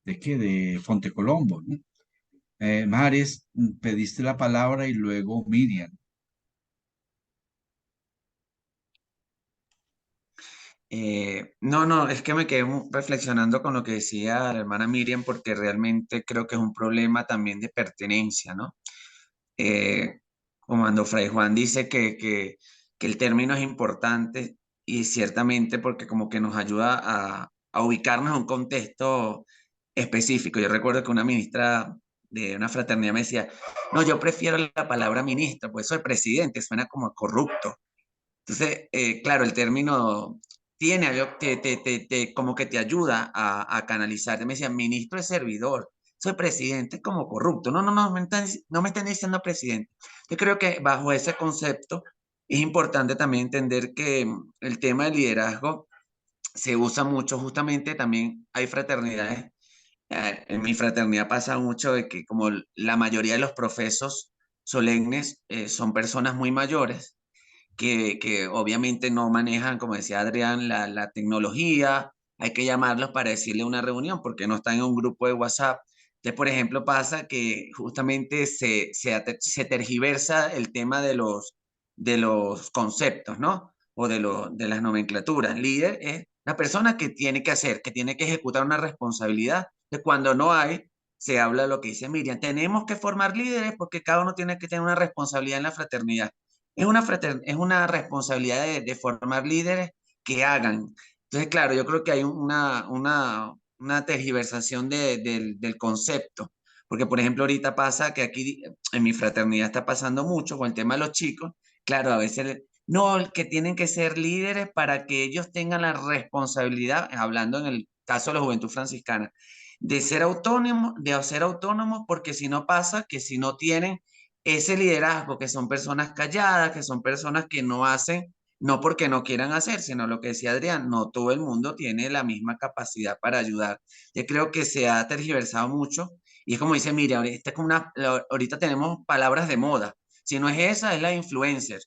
de, de Fontecolombo, ¿no? Mares, pediste la palabra y luego Miriam. No, es que me quedé reflexionando con lo que decía la hermana Miriam, porque realmente creo que es un problema también de pertenencia, ¿no? Como cuando Fray Juan dice que el término es importante y ciertamente porque como que nos ayuda a ubicarnos en un contexto específico. Yo recuerdo que una ministra de una fraternidad me decía, no, yo prefiero la palabra ministro, pues soy presidente, suena como corrupto. Entonces, claro, el término tiene algo, como que te ayuda a canalizar. Me decían, ministro es servidor, soy presidente como corrupto. No me están diciendo presidente. Yo creo que bajo ese concepto es importante también entender que el tema del liderazgo se usa mucho, justamente también hay fraternidades. En mi fraternidad pasa mucho de que como la mayoría de los profesos solemnes son personas muy mayores, que obviamente no manejan, como decía Adrián, la tecnología, hay que llamarlos para decirle una reunión porque no están en un grupo de WhatsApp. Entonces, por ejemplo, pasa que justamente se tergiversa el tema de los conceptos, ¿no? O de las nomenclaturas. Líder es la persona que tiene que hacer, que tiene que ejecutar una responsabilidad. De cuando no hay, se habla de lo que dice Miriam. Tenemos que formar líderes porque cada uno tiene que tener una responsabilidad en la fraternidad. Es una responsabilidad de formar líderes que hagan. Entonces, claro, yo creo que hay una tergiversación del concepto. Porque, por ejemplo, ahorita pasa que aquí en mi fraternidad está pasando mucho con el tema de los chicos. Claro, a veces, no, que tienen que ser líderes para que ellos tengan la responsabilidad, hablando en el caso de la Juventud Franciscana, de ser autónomos, porque si no pasa que si no tienen ese liderazgo, que son personas calladas, que son personas que no hacen, no porque no quieran hacer, sino lo que decía Adrián, no todo el mundo tiene la misma capacidad para ayudar. Yo creo que se ha tergiversado mucho y es como dice, mira, ahorita tenemos palabras de moda. Si no es esa, es la influencer.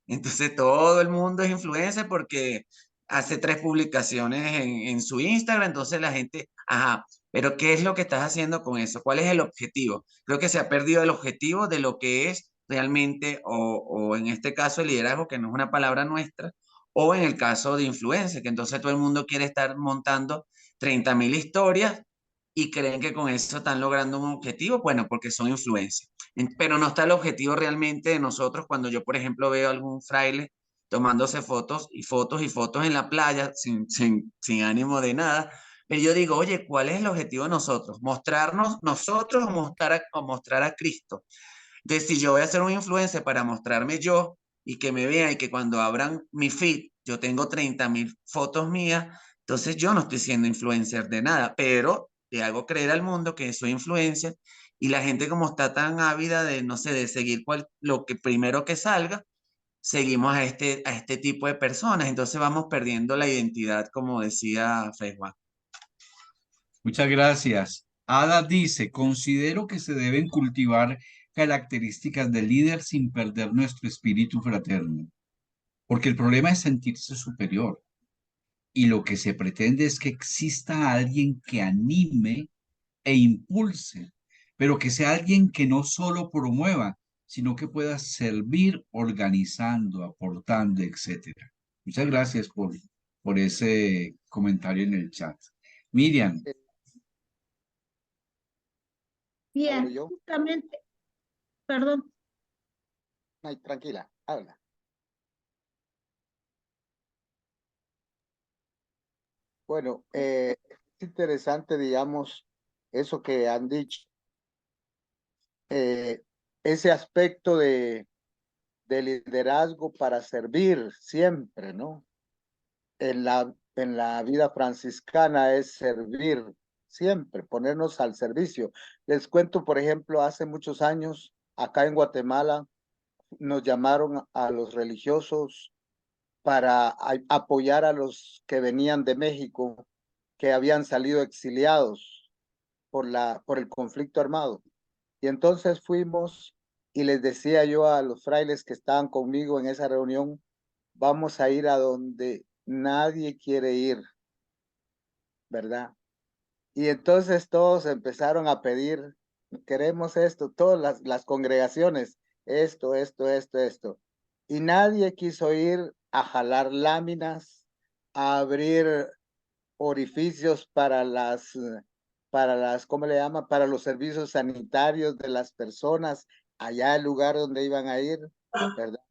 Entonces todo el mundo es influencer porque hace 3 publicaciones en su Instagram, entonces la gente, ajá, pero ¿qué es lo que estás haciendo con eso? ¿Cuál es el objetivo? Creo que se ha perdido el objetivo de lo que es realmente, o en este caso el liderazgo, que no es una palabra nuestra, o en el caso de influencia, que entonces todo el mundo quiere estar montando 30.000 historias y creen que con eso están logrando un objetivo, bueno, porque son influencias. Pero no está el objetivo realmente de nosotros cuando yo, por ejemplo, veo a algún fraile tomándose fotos y fotos y fotos en la playa sin ánimo de nada. Pero yo digo, oye, ¿cuál es el objetivo de nosotros? ¿Mostrarnos nosotros o mostrar a Cristo? Entonces, si yo voy a ser un influencer para mostrarme yo y que me vean y que cuando abran mi feed yo tengo 30.000 fotos mías, entonces yo no estoy siendo influencer de nada, pero le hago creer al mundo que soy influencer y la gente como está tan ávida de, no sé, de seguir lo que primero que salga, seguimos a este tipo de personas, entonces vamos perdiendo la identidad, como decía Fray Juan. Muchas gracias. Ada dice, considero que se deben cultivar características de líder sin perder nuestro espíritu fraterno, porque el problema es sentirse superior y lo que se pretende es que exista alguien que anime e impulse, pero que sea alguien que no solo promueva, sino que pueda servir organizando, aportando, etcétera. Muchas gracias por ese comentario en el chat. Miriam. Bien, yo? justamente, perdón. Ay, tranquila, habla. Bueno, es interesante, digamos, eso que han dicho, ese aspecto de liderazgo para servir siempre, ¿no? En la vida franciscana es servir siempre, ponernos al servicio. Les cuento, por ejemplo, hace muchos años, acá en Guatemala, nos llamaron a los religiosos para apoyar a los que venían de México, que habían salido exiliados por el conflicto armado. Y entonces fuimos y les decía yo a los frailes que estaban conmigo en esa reunión, vamos a ir a donde nadie quiere ir, ¿verdad? Y entonces todos empezaron a pedir, queremos esto, todas las congregaciones, esto. Y nadie quiso ir a jalar láminas, a abrir orificios para las, ¿cómo le llama? Para los servicios sanitarios de las personas allá el lugar donde iban a ir, ¿verdad?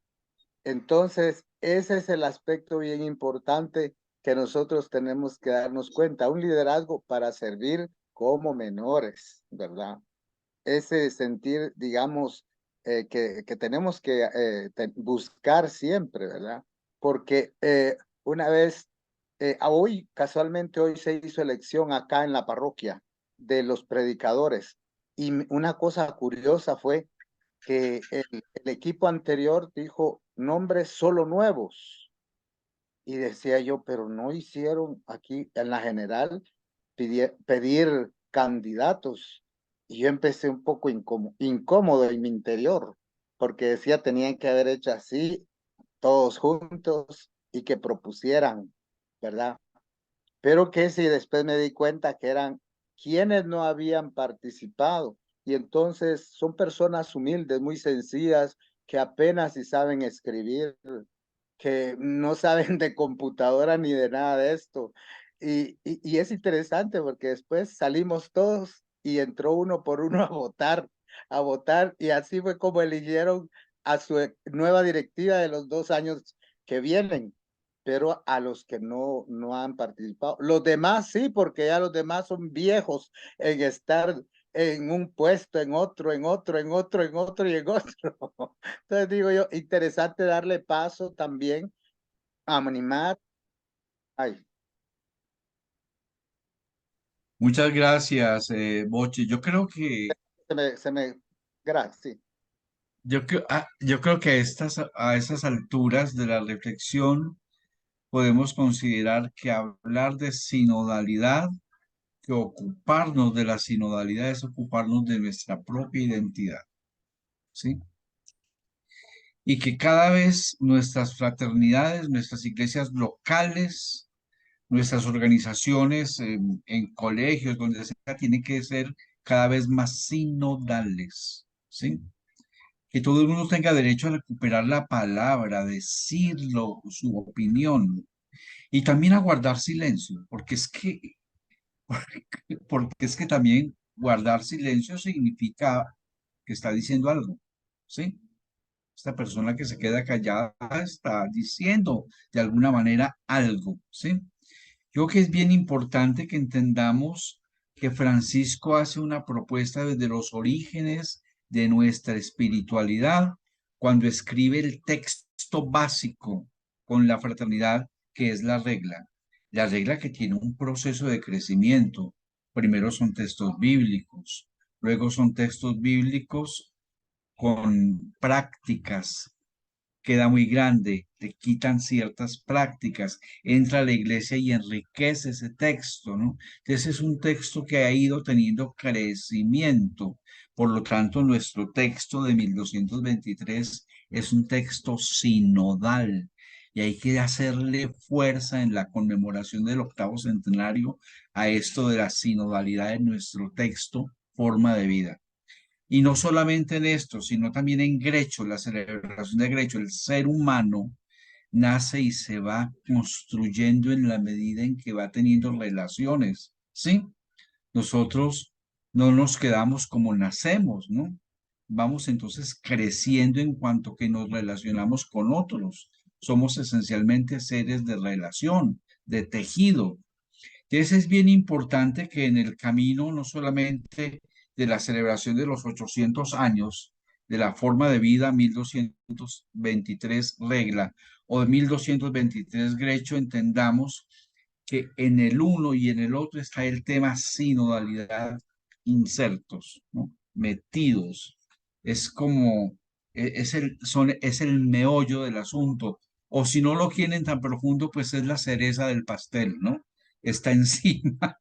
Entonces, ese es el aspecto bien importante que nosotros tenemos que darnos cuenta, un liderazgo para servir como menores, ¿verdad? Ese sentir, digamos, que tenemos que buscar siempre, ¿verdad? Porque una vez, hoy, casualmente hoy se hizo elección acá en la parroquia de los predicadores y una cosa curiosa fue que el equipo anterior dijo nombres solo nuevos y decía yo, pero no hicieron aquí en la general pedir candidatos. Y yo empecé un poco incómodo en mi interior, porque decía tenían que haber hecho así, todos juntos, y que propusieran, ¿verdad? Pero que si después me di cuenta que eran quienes no habían participado. Y entonces son personas humildes, muy sencillas, que apenas si saben escribir, que no saben de computadora ni de nada de esto. Y es interesante porque después salimos todos y entró uno por uno a votar, y así fue como eligieron a su nueva directiva de los 2 años que vienen, pero a los que no han participado. Los demás sí, porque ya los demás son viejos en estar en un puesto, en otro y en otro. Entonces digo yo, interesante darle paso también a animar. Ay, Muchas gracias, Boche. Yo creo que, gracias, sí. yo creo que a estas alturas de la reflexión podemos considerar que hablar de sinodalidad, que ocuparnos de la sinodalidad es ocuparnos de nuestra propia identidad, ¿sí? Y que cada vez nuestras fraternidades, nuestras iglesias locales, nuestras organizaciones en colegios, donde sea, tienen que ser cada vez más sinodales, ¿sí? Que todo el mundo tenga derecho a recuperar la palabra, decirlo, su opinión, y también a guardar silencio, porque es que también guardar silencio significa que está diciendo algo, ¿sí? Esta persona que se queda callada está diciendo de alguna manera algo, ¿sí? Yo creo que es bien importante que entendamos que Francisco hace una propuesta desde los orígenes de nuestra espiritualidad cuando escribe el texto básico con la fraternidad, que es la regla que tiene un proceso de crecimiento. Primero son textos bíblicos, luego son textos bíblicos con prácticas, queda muy grande, le quitan ciertas prácticas, entra a la iglesia y enriquece ese texto, ¿no? Entonces es un texto que ha ido teniendo crecimiento. Por lo tanto, nuestro texto de 1223 es un texto sinodal y hay que hacerle fuerza en la conmemoración del 8º centenario a esto de la sinodalidad de nuestro texto, forma de vida. Y no solamente en esto, sino también en Grecho, la celebración de Grecho, el ser humano nace y se va construyendo en la medida en que va teniendo relaciones, ¿sí? Nosotros no nos quedamos como nacemos, ¿no? Vamos entonces creciendo en cuanto que nos relacionamos con otros. Somos esencialmente seres de relación, de tejido. Entonces es bien importante que en el camino, no solamente de la celebración de los 800 años de la forma de vida 1223 regla o de 1223 Grecho, entendamos que en el uno y en el otro está el tema sinodalidad insertos, ¿no? Metidos. Es como, es el meollo del asunto. O si no lo quieren tan profundo, pues es la cereza del pastel, ¿no? Está encima.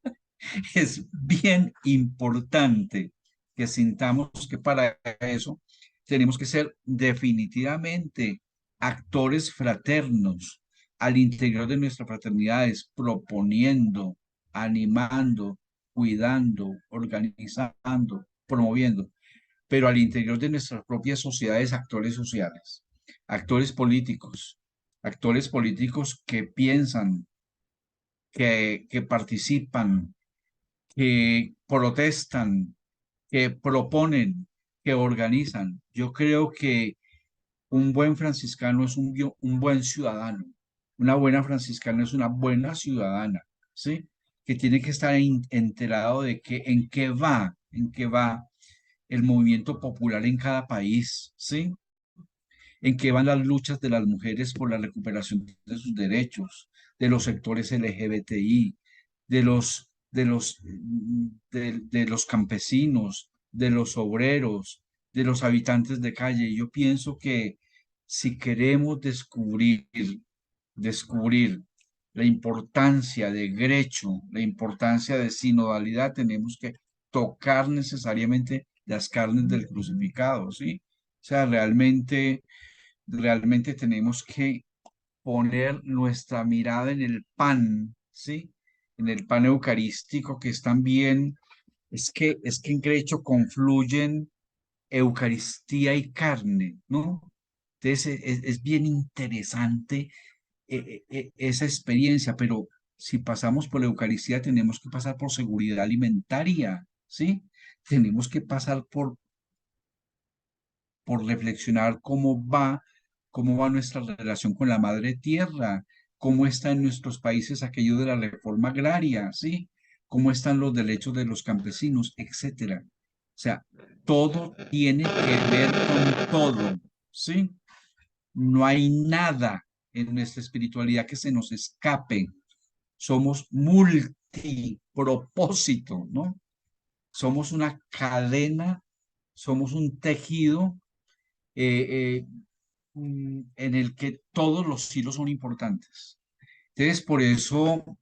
Es bien importante que sintamos que para eso tenemos que ser definitivamente actores fraternos al interior de nuestras fraternidades, proponiendo, animando, cuidando, organizando, promoviendo, pero al interior de nuestras propias sociedades, actores políticos que piensan, que participan, que protestan, que proponen, que organizan. Yo creo que un buen franciscano es un buen ciudadano. Una buena franciscana es una buena ciudadana, ¿sí? Que tiene que estar enterado de que en qué va el movimiento popular en cada país, ¿sí? En qué van las luchas de las mujeres por la recuperación de sus derechos, de los sectores LGBTI, de los campesinos, de los obreros, de los habitantes de calle. Yo pienso que si queremos descubrir la importancia de Grecho, la importancia de sinodalidad, tenemos que tocar necesariamente las carnes del crucificado, ¿sí? O sea, realmente tenemos que poner nuestra mirada en el pan, ¿sí? En el pan eucarístico, que es también, es que en Grecho confluyen Eucaristía y carne, ¿no? Entonces es bien interesante esa experiencia, pero si pasamos por la Eucaristía tenemos que pasar por seguridad alimentaria, ¿sí? Tenemos que pasar por reflexionar cómo va nuestra relación con la madre tierra, cómo está en nuestros países aquello de la reforma agraria, ¿sí? Cómo están los derechos de los campesinos, etcétera. O sea, todo tiene que ver con todo, ¿sí? No hay nada en nuestra espiritualidad que se nos escape. Somos multipropósito, ¿no? Somos una cadena, somos un tejido eh, en el que todos los hilos son importantes. Entonces, por eso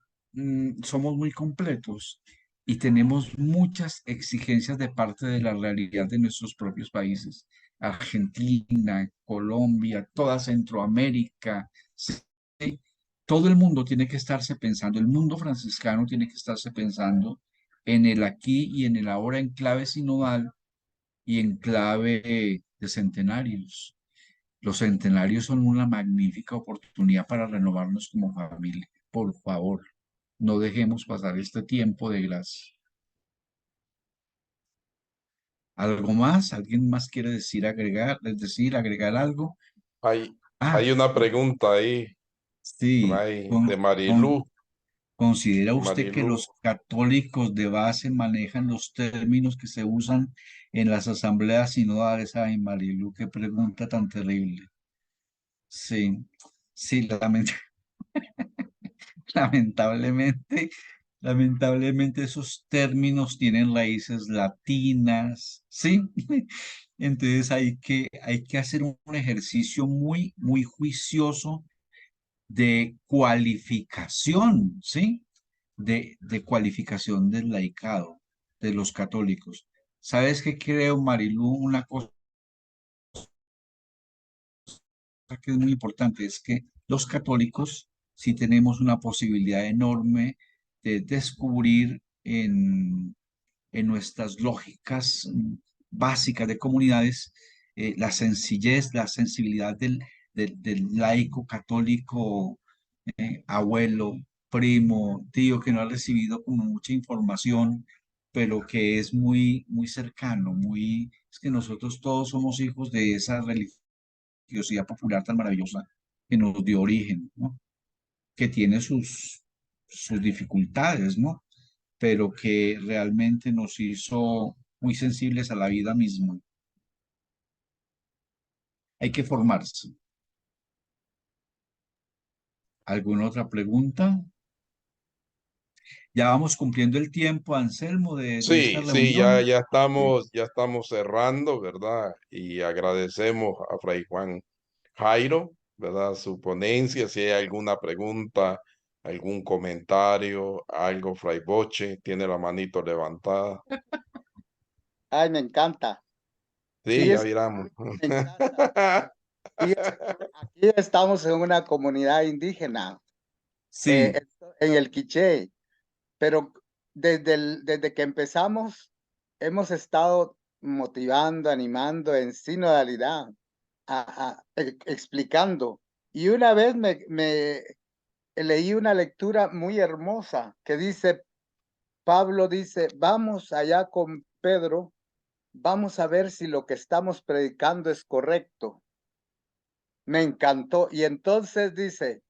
somos muy completos y tenemos muchas exigencias de parte de la realidad de nuestros propios países. Argentina, Colombia, toda Centroamérica. ¿Sí? Todo el mundo tiene que estarse pensando, el mundo franciscano tiene que estarse pensando en el aquí y en el ahora en clave sinodal y en clave de centenarios. Los centenarios son una magnífica oportunidad para renovarnos como familia. Por favor, no dejemos pasar este tiempo de gracia. ¿Algo más? ¿Alguien más quiere agregar algo? Hay, Ah, hay una pregunta ahí, sí. de Marilú. ¿Considera usted que Marilú, los católicos de base manejan los términos que se usan en las asambleas sinodales? Ay, Marilu, qué pregunta tan terrible. Sí, sí, lamentablemente, lamentablemente esos términos tienen raíces latinas, ¿sí? Entonces hay que hacer un ejercicio muy, muy juicioso de cualificación, ¿sí? De cualificación del laicado, de los católicos. ¿Sabes qué creo, Marilú? Una cosa que es muy importante es que los católicos sí tenemos una posibilidad enorme de descubrir en nuestras lógicas básicas de comunidades la sencillez, la sensibilidad del laico católico, abuelo, primo, tío, que no ha recibido como mucha información, pero que es muy, muy cercano, es que nosotros todos somos hijos de esa religiosidad popular tan maravillosa que nos dio origen, ¿no? Que tiene sus dificultades, ¿no? Pero que realmente nos hizo muy sensibles a la vida misma. Hay que formarse. ¿Alguna otra pregunta? Ya vamos cumpliendo el tiempo, Anselmo, de esta Sí, sí, ya, reunión. ya estamos cerrando, ¿verdad? Y agradecemos a Fray Juan Jairo, ¿verdad? Su ponencia, si hay alguna pregunta, algún comentario, algo, Fray Boche, tiene la manito levantada. Ay, me encanta. Sí, ya Fíjese, miramos. me encanta. Fíjese que aquí estamos en una comunidad indígena, Sí, en el Quiché, pero desde que empezamos hemos estado motivando, animando en sinodalidad, explicando. Y una vez me leí una lectura muy hermosa que dice, Pablo dice, vamos allá con Pedro, vamos a ver si lo que estamos predicando es correcto. Me encantó. Y entonces dice,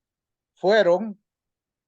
fueron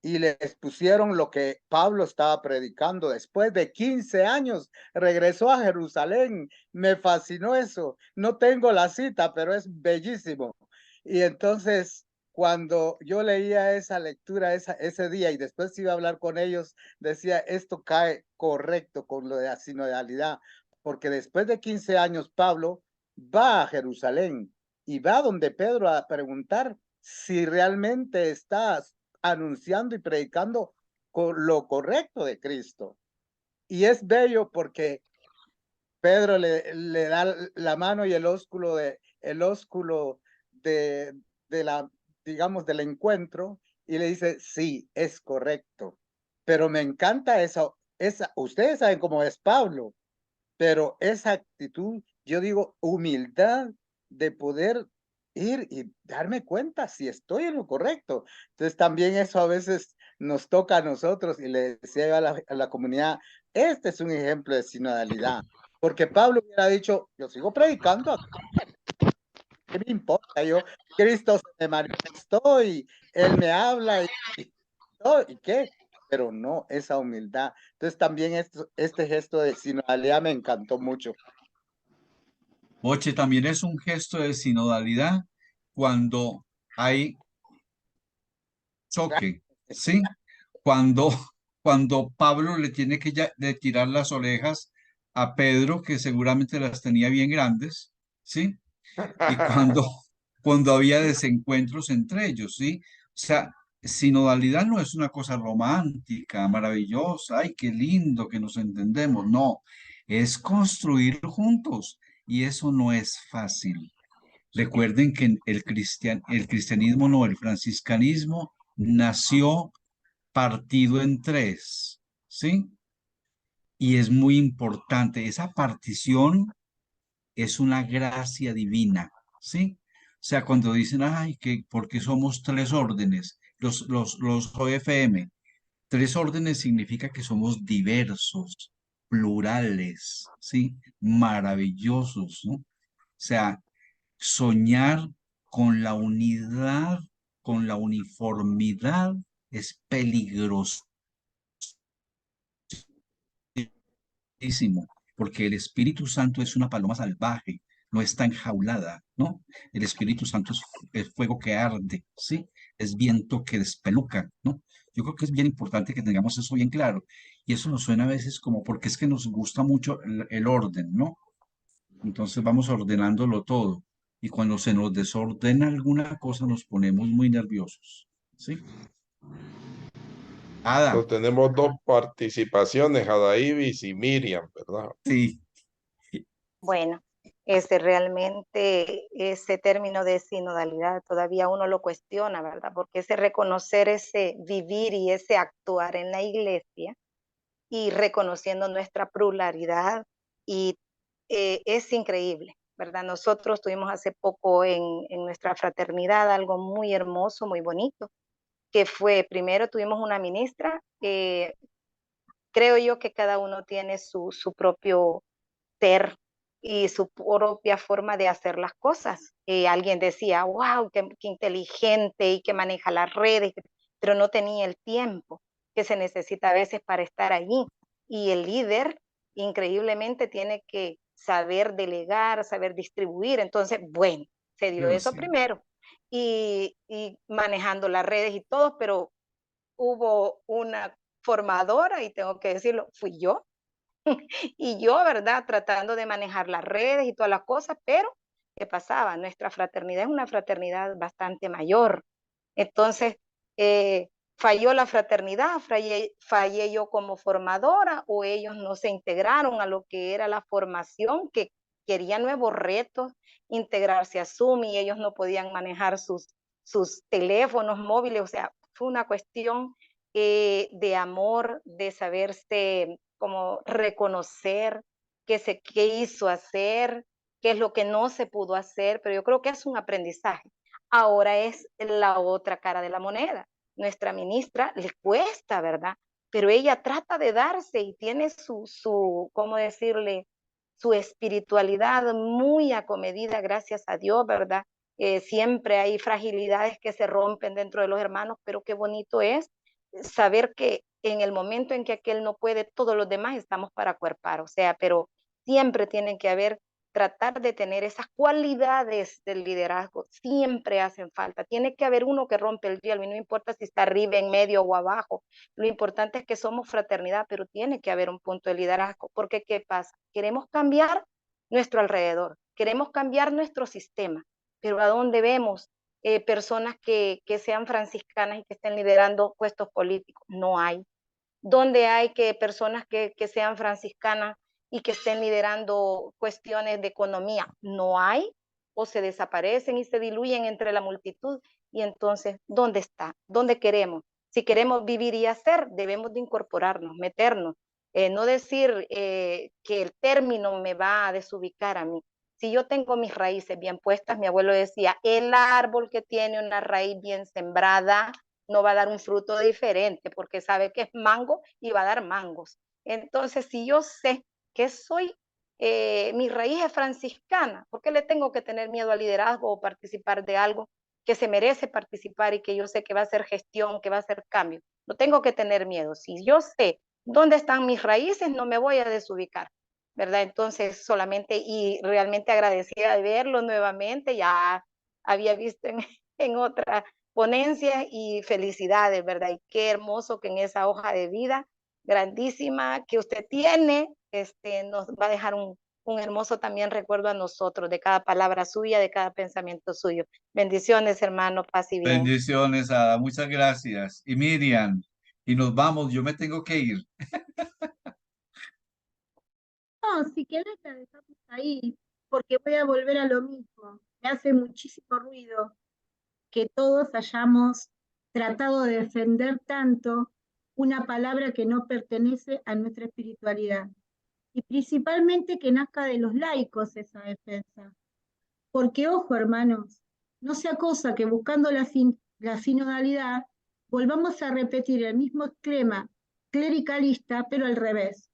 y les pusieron lo que Pablo estaba predicando. Después de 15 años, regresó a Jerusalén. Me fascinó eso. No tengo la cita, pero es bellísimo. Y entonces, cuando yo leía esa lectura ese día y después iba a hablar con ellos, decía, esto cae correcto con lo de la sinodalidad, porque después de 15 años, Pablo va a Jerusalén y va donde Pedro a preguntar si realmente estás anunciando y predicando con lo correcto de Cristo. Y es bello porque Pedro le da la mano y el ósculo de la, digamos, del encuentro y le dice, sí, es correcto. Pero me encanta ustedes saben cómo es Pablo, pero esa actitud, yo digo, humildad de poder ir y darme cuenta si estoy en lo correcto. Entonces también eso a veces nos toca a nosotros y le decía a la comunidad, este es un ejemplo de sinodalidad, porque Pablo hubiera dicho, yo sigo predicando, ¿qué me importa? Cristo se me manifestó y Él me habla y qué, pero no esa humildad. Entonces también este gesto de sinodalidad me encantó mucho. Boche, también es un gesto de sinodalidad cuando hay choque, ¿sí? Cuando, cuando Pablo le tiene que de tirar las orejas a Pedro, que seguramente las tenía bien grandes, ¿sí? Y cuando había desencuentros entre ellos, ¿sí? O sea, sinodalidad no es una cosa romántica, maravillosa, ay, qué lindo que nos entendemos, no, es construir juntos y eso no es fácil. Recuerden que el cristianismo, no, el franciscanismo nació partido en tres, ¿sí? Y es muy importante, esa partición es una gracia divina, ¿sí? O sea, cuando dicen, ay, que porque somos tres órdenes, los OFM, tres órdenes significa que somos diversos, plurales, ¿sí? Maravillosos, ¿no? O sea, soñar con la unidad, con la uniformidad, es peligrosísimo, porque el Espíritu Santo es una paloma salvaje, no está enjaulada, ¿no? El Espíritu Santo es fuego que arde, ¿sí? Es viento que despeluca, ¿no? Yo creo que es bien importante que tengamos eso bien claro. Y eso nos suena a veces como porque es que nos gusta mucho el orden, ¿no? Entonces vamos ordenándolo todo. Y cuando se nos desordena alguna cosa, nos ponemos muy nerviosos, ¿sí? Ada, Entonces tenemos dos participaciones, Adaívis y Miriam, ¿verdad? sí, Bueno, realmente ese término de sinodalidad todavía uno lo cuestiona, ¿verdad? Porque ese reconocer, ese vivir y ese actuar en la iglesia y reconociendo nuestra pluralidad y es increíble, ¿verdad? Nosotros tuvimos hace poco en nuestra fraternidad algo muy hermoso, muy bonito, que fue, primero tuvimos una ministra, creo yo que cada uno tiene su propio ser y su propia forma de hacer las cosas. Alguien decía, wow, qué inteligente y que maneja las redes, pero no tenía el tiempo. que se necesita a veces para estar allí. Y el líder, increíblemente, tiene que saber delegar, saber distribuir. Entonces, bueno, se dio eso primero. Y manejando las redes y todo, pero hubo una formadora, y tengo que decirlo, fui yo. Y yo, ¿verdad? Tratando de manejar las redes y todas las cosas, pero ¿qué pasaba? Nuestra fraternidad es una fraternidad bastante mayor. Entonces, falló la fraternidad, fallé yo como formadora, o ellos no se integraron a lo que era la formación, que querían nuevos retos, integrarse a Zoom, y ellos no podían manejar sus teléfonos móviles. O sea, fue una cuestión de amor, de saberse como reconocer qué hizo hacer, qué es lo que no se pudo hacer, pero yo creo que es un aprendizaje. Ahora es la otra cara de la moneda. Nuestra ministra le cuesta, ¿verdad? Pero ella trata de darse y tiene ¿cómo decirle? Su espiritualidad muy acomedida, gracias a Dios, ¿verdad? Siempre hay fragilidades que se rompen dentro de los hermanos, pero qué bonito es saber que en el momento en que aquel no puede, todos los demás estamos para acuerpar. O sea, pero siempre tienen que haber, tratar de tener esas cualidades del liderazgo, siempre hacen falta. Tiene que haber uno que rompe el hielo, y no importa si está arriba, en medio o abajo. Lo importante es que somos fraternidad, pero tiene que haber un punto de liderazgo, porque ¿qué pasa? Queremos cambiar nuestro alrededor, queremos cambiar nuestro sistema, pero ¿a dónde vemos personas que sean franciscanas y que estén liderando puestos políticos? No hay. ¿Dónde hay personas que sean franciscanas y que estén liderando cuestiones de economía? No hay, o se desaparecen y se diluyen entre la multitud. Y entonces, ¿dónde está? ¿Dónde queremos? Si queremos vivir y hacer, debemos de incorporarnos, meternos. No decir que el término me va a desubicar a mí. Si yo tengo mis raíces bien puestas, mi abuelo decía, el árbol que tiene una raíz bien sembrada no va a dar un fruto diferente, porque sabe que es mango y va a dar mangos. Entonces, si yo sé que soy, mi raíz es franciscana, ¿por qué le tengo que tener miedo al liderazgo o participar de algo que se merece participar y que yo sé que va a ser gestión, que va a ser cambio? No tengo que tener miedo. Si yo sé dónde están mis raíces, no me voy a desubicar, ¿verdad? Entonces, solamente, y realmente agradecida de verlo nuevamente, ya había visto en otra ponencia, y felicidades, ¿verdad? Y qué hermoso que en esa hoja de vida grandísima que usted tiene, nos va a dejar un hermoso también recuerdo a nosotros de cada palabra suya, de cada pensamiento suyo. Bendiciones, hermano, paz y bien. Bendiciones, Ada, muchas gracias. Y Miriam, y nos vamos, yo me tengo que ir. No, si querés la dejamos ahí, porque voy a volver a lo mismo. Me hace muchísimo ruido que todos hayamos tratado de defender tanto una palabra que no pertenece a nuestra espiritualidad. Y principalmente que nazca de los laicos esa defensa. Porque, ojo, hermanos, no sea cosa que buscando la sinodalidad volvamos a repetir el mismo esquema clericalista, pero al revés,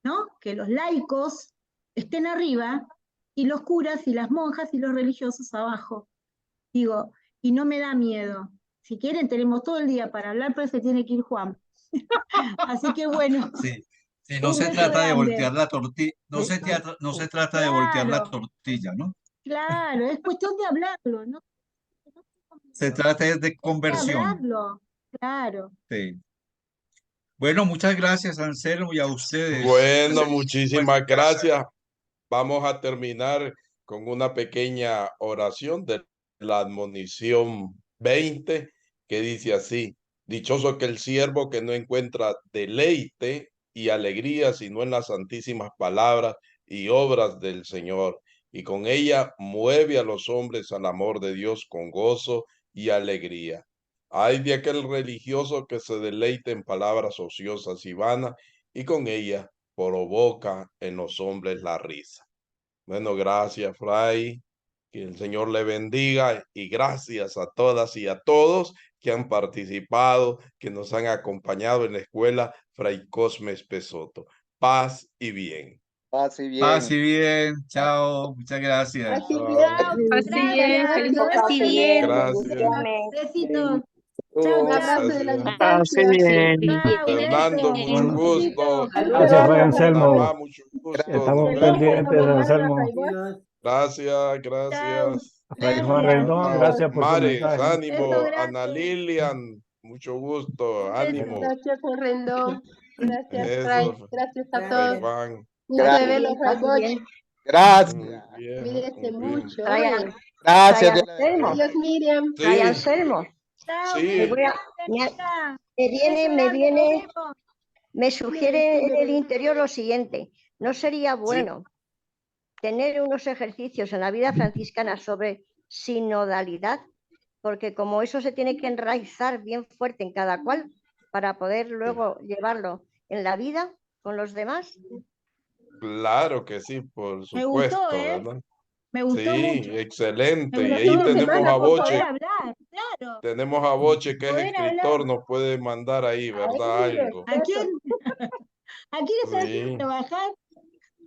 ¿no? Que los laicos estén arriba y los curas y las monjas y los religiosos abajo. Digo, y no me da miedo. Si quieren, tenemos todo el día para hablar, pero se tiene que ir Juan. Así que bueno. Sí. Sí, no se trata de voltear la tortilla, no se trata de voltear la tortilla, ¿no? Claro, es cuestión de hablarlo, ¿no? Se trata de conversión. De hablarlo, claro. Sí. Bueno, muchas gracias, Anselmo, y a ustedes. Bueno, muchísimas gracias. Vamos a terminar con una pequeña oración de la admonición 20, que dice así: dichoso que el siervo que no encuentra deleite y alegría sino en las santísimas palabras y obras del Señor, y con ella mueve a los hombres al amor de Dios con gozo y alegría. Ay de aquel religioso que se deleite en palabras ociosas y vanas, y con ella provoca en los hombres la risa. Bueno, gracias, Fray. Que el Señor le bendiga, y gracias a todas y a todos que han participado, que nos han acompañado en la escuela Fray Cosme Pesoto. Paz y bien. Paz y bien. Paz y bien. Chao. Muchas gracias. Paz y bien. Paz y bien. Feliz paz y bien. Gracias. Besitos. Chao, Un chao. abrazo de la distancia. distancia. Fernando, mucho gusto. Gracias, Fray Anselmo. Panamá, mucho gusto. Estamos Nos vemos. pendientes, Anselmo. Gracias, gracias. Fray Juan Rendón, gracias por su Mares, mensaje. ánimo. Ana Lilian, mucho gusto. Ánimo. Gracias, Juan Rendón. Gracias, Eso, Fray. Gracias a Fray todos. Juan. Isabela, Fray Boch. Gracias. Cuídese mucho. Brian, Gracias. Brian Anselmo. Adiós, Miriam. Sí. Brian Anselmo. Chao, Sí. Me voy a- me sugiere en el interior lo siguiente. ¿No sería bueno tener unos ejercicios en la vida franciscana sobre sinodalidad? Porque como eso se tiene que enraizar bien fuerte en cada cual para poder luego llevarlo en la vida con los demás. Claro que sí, por Me supuesto, gustó, ¿verdad? Me gustó Sí, mucho. excelente. Me Y gustó ahí mucho. tenemos a Poder Boche. hablar, claro. Tenemos a Boche que es Poder escritor, hablar. nos puede mandar ahí, ¿verdad? Algo. ¿A quién? ¿A quién está Sí. haciendo trabajar?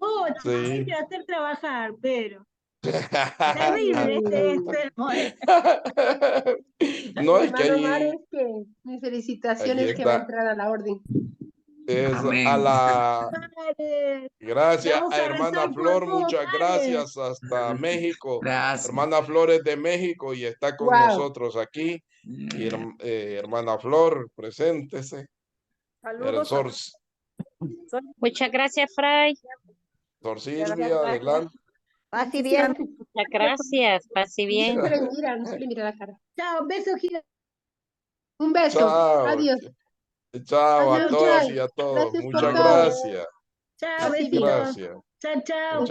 Oh, Sí. quiero hacer trabajar, pero terrible este enfermo. No, es que Hermano ahí Mares, que mis felicitaciones que va a está. entrar a la orden. Es Amén. a la Madre, gracias vamos a a hermana rezar por Flor, vos, muchas madre. gracias hasta México. Gracias. Hermana Flor es de México y está con Wow. nosotros aquí. Y hermana Flor, preséntese. Sor, Muchas gracias, Fray. Sor Silvia, adelante. Paz y bien. Muchas gracias. Paz y bien. No se le mira, no se le mira la cara. Chao, besos gigantes. Un beso. Chao. Adiós. Chao a Adiós, todas Fray. y a todos. Gracias por Muchas todo. gracias. Chao, Paz y besitos. bien. Gracias. Chao, chao. Muchas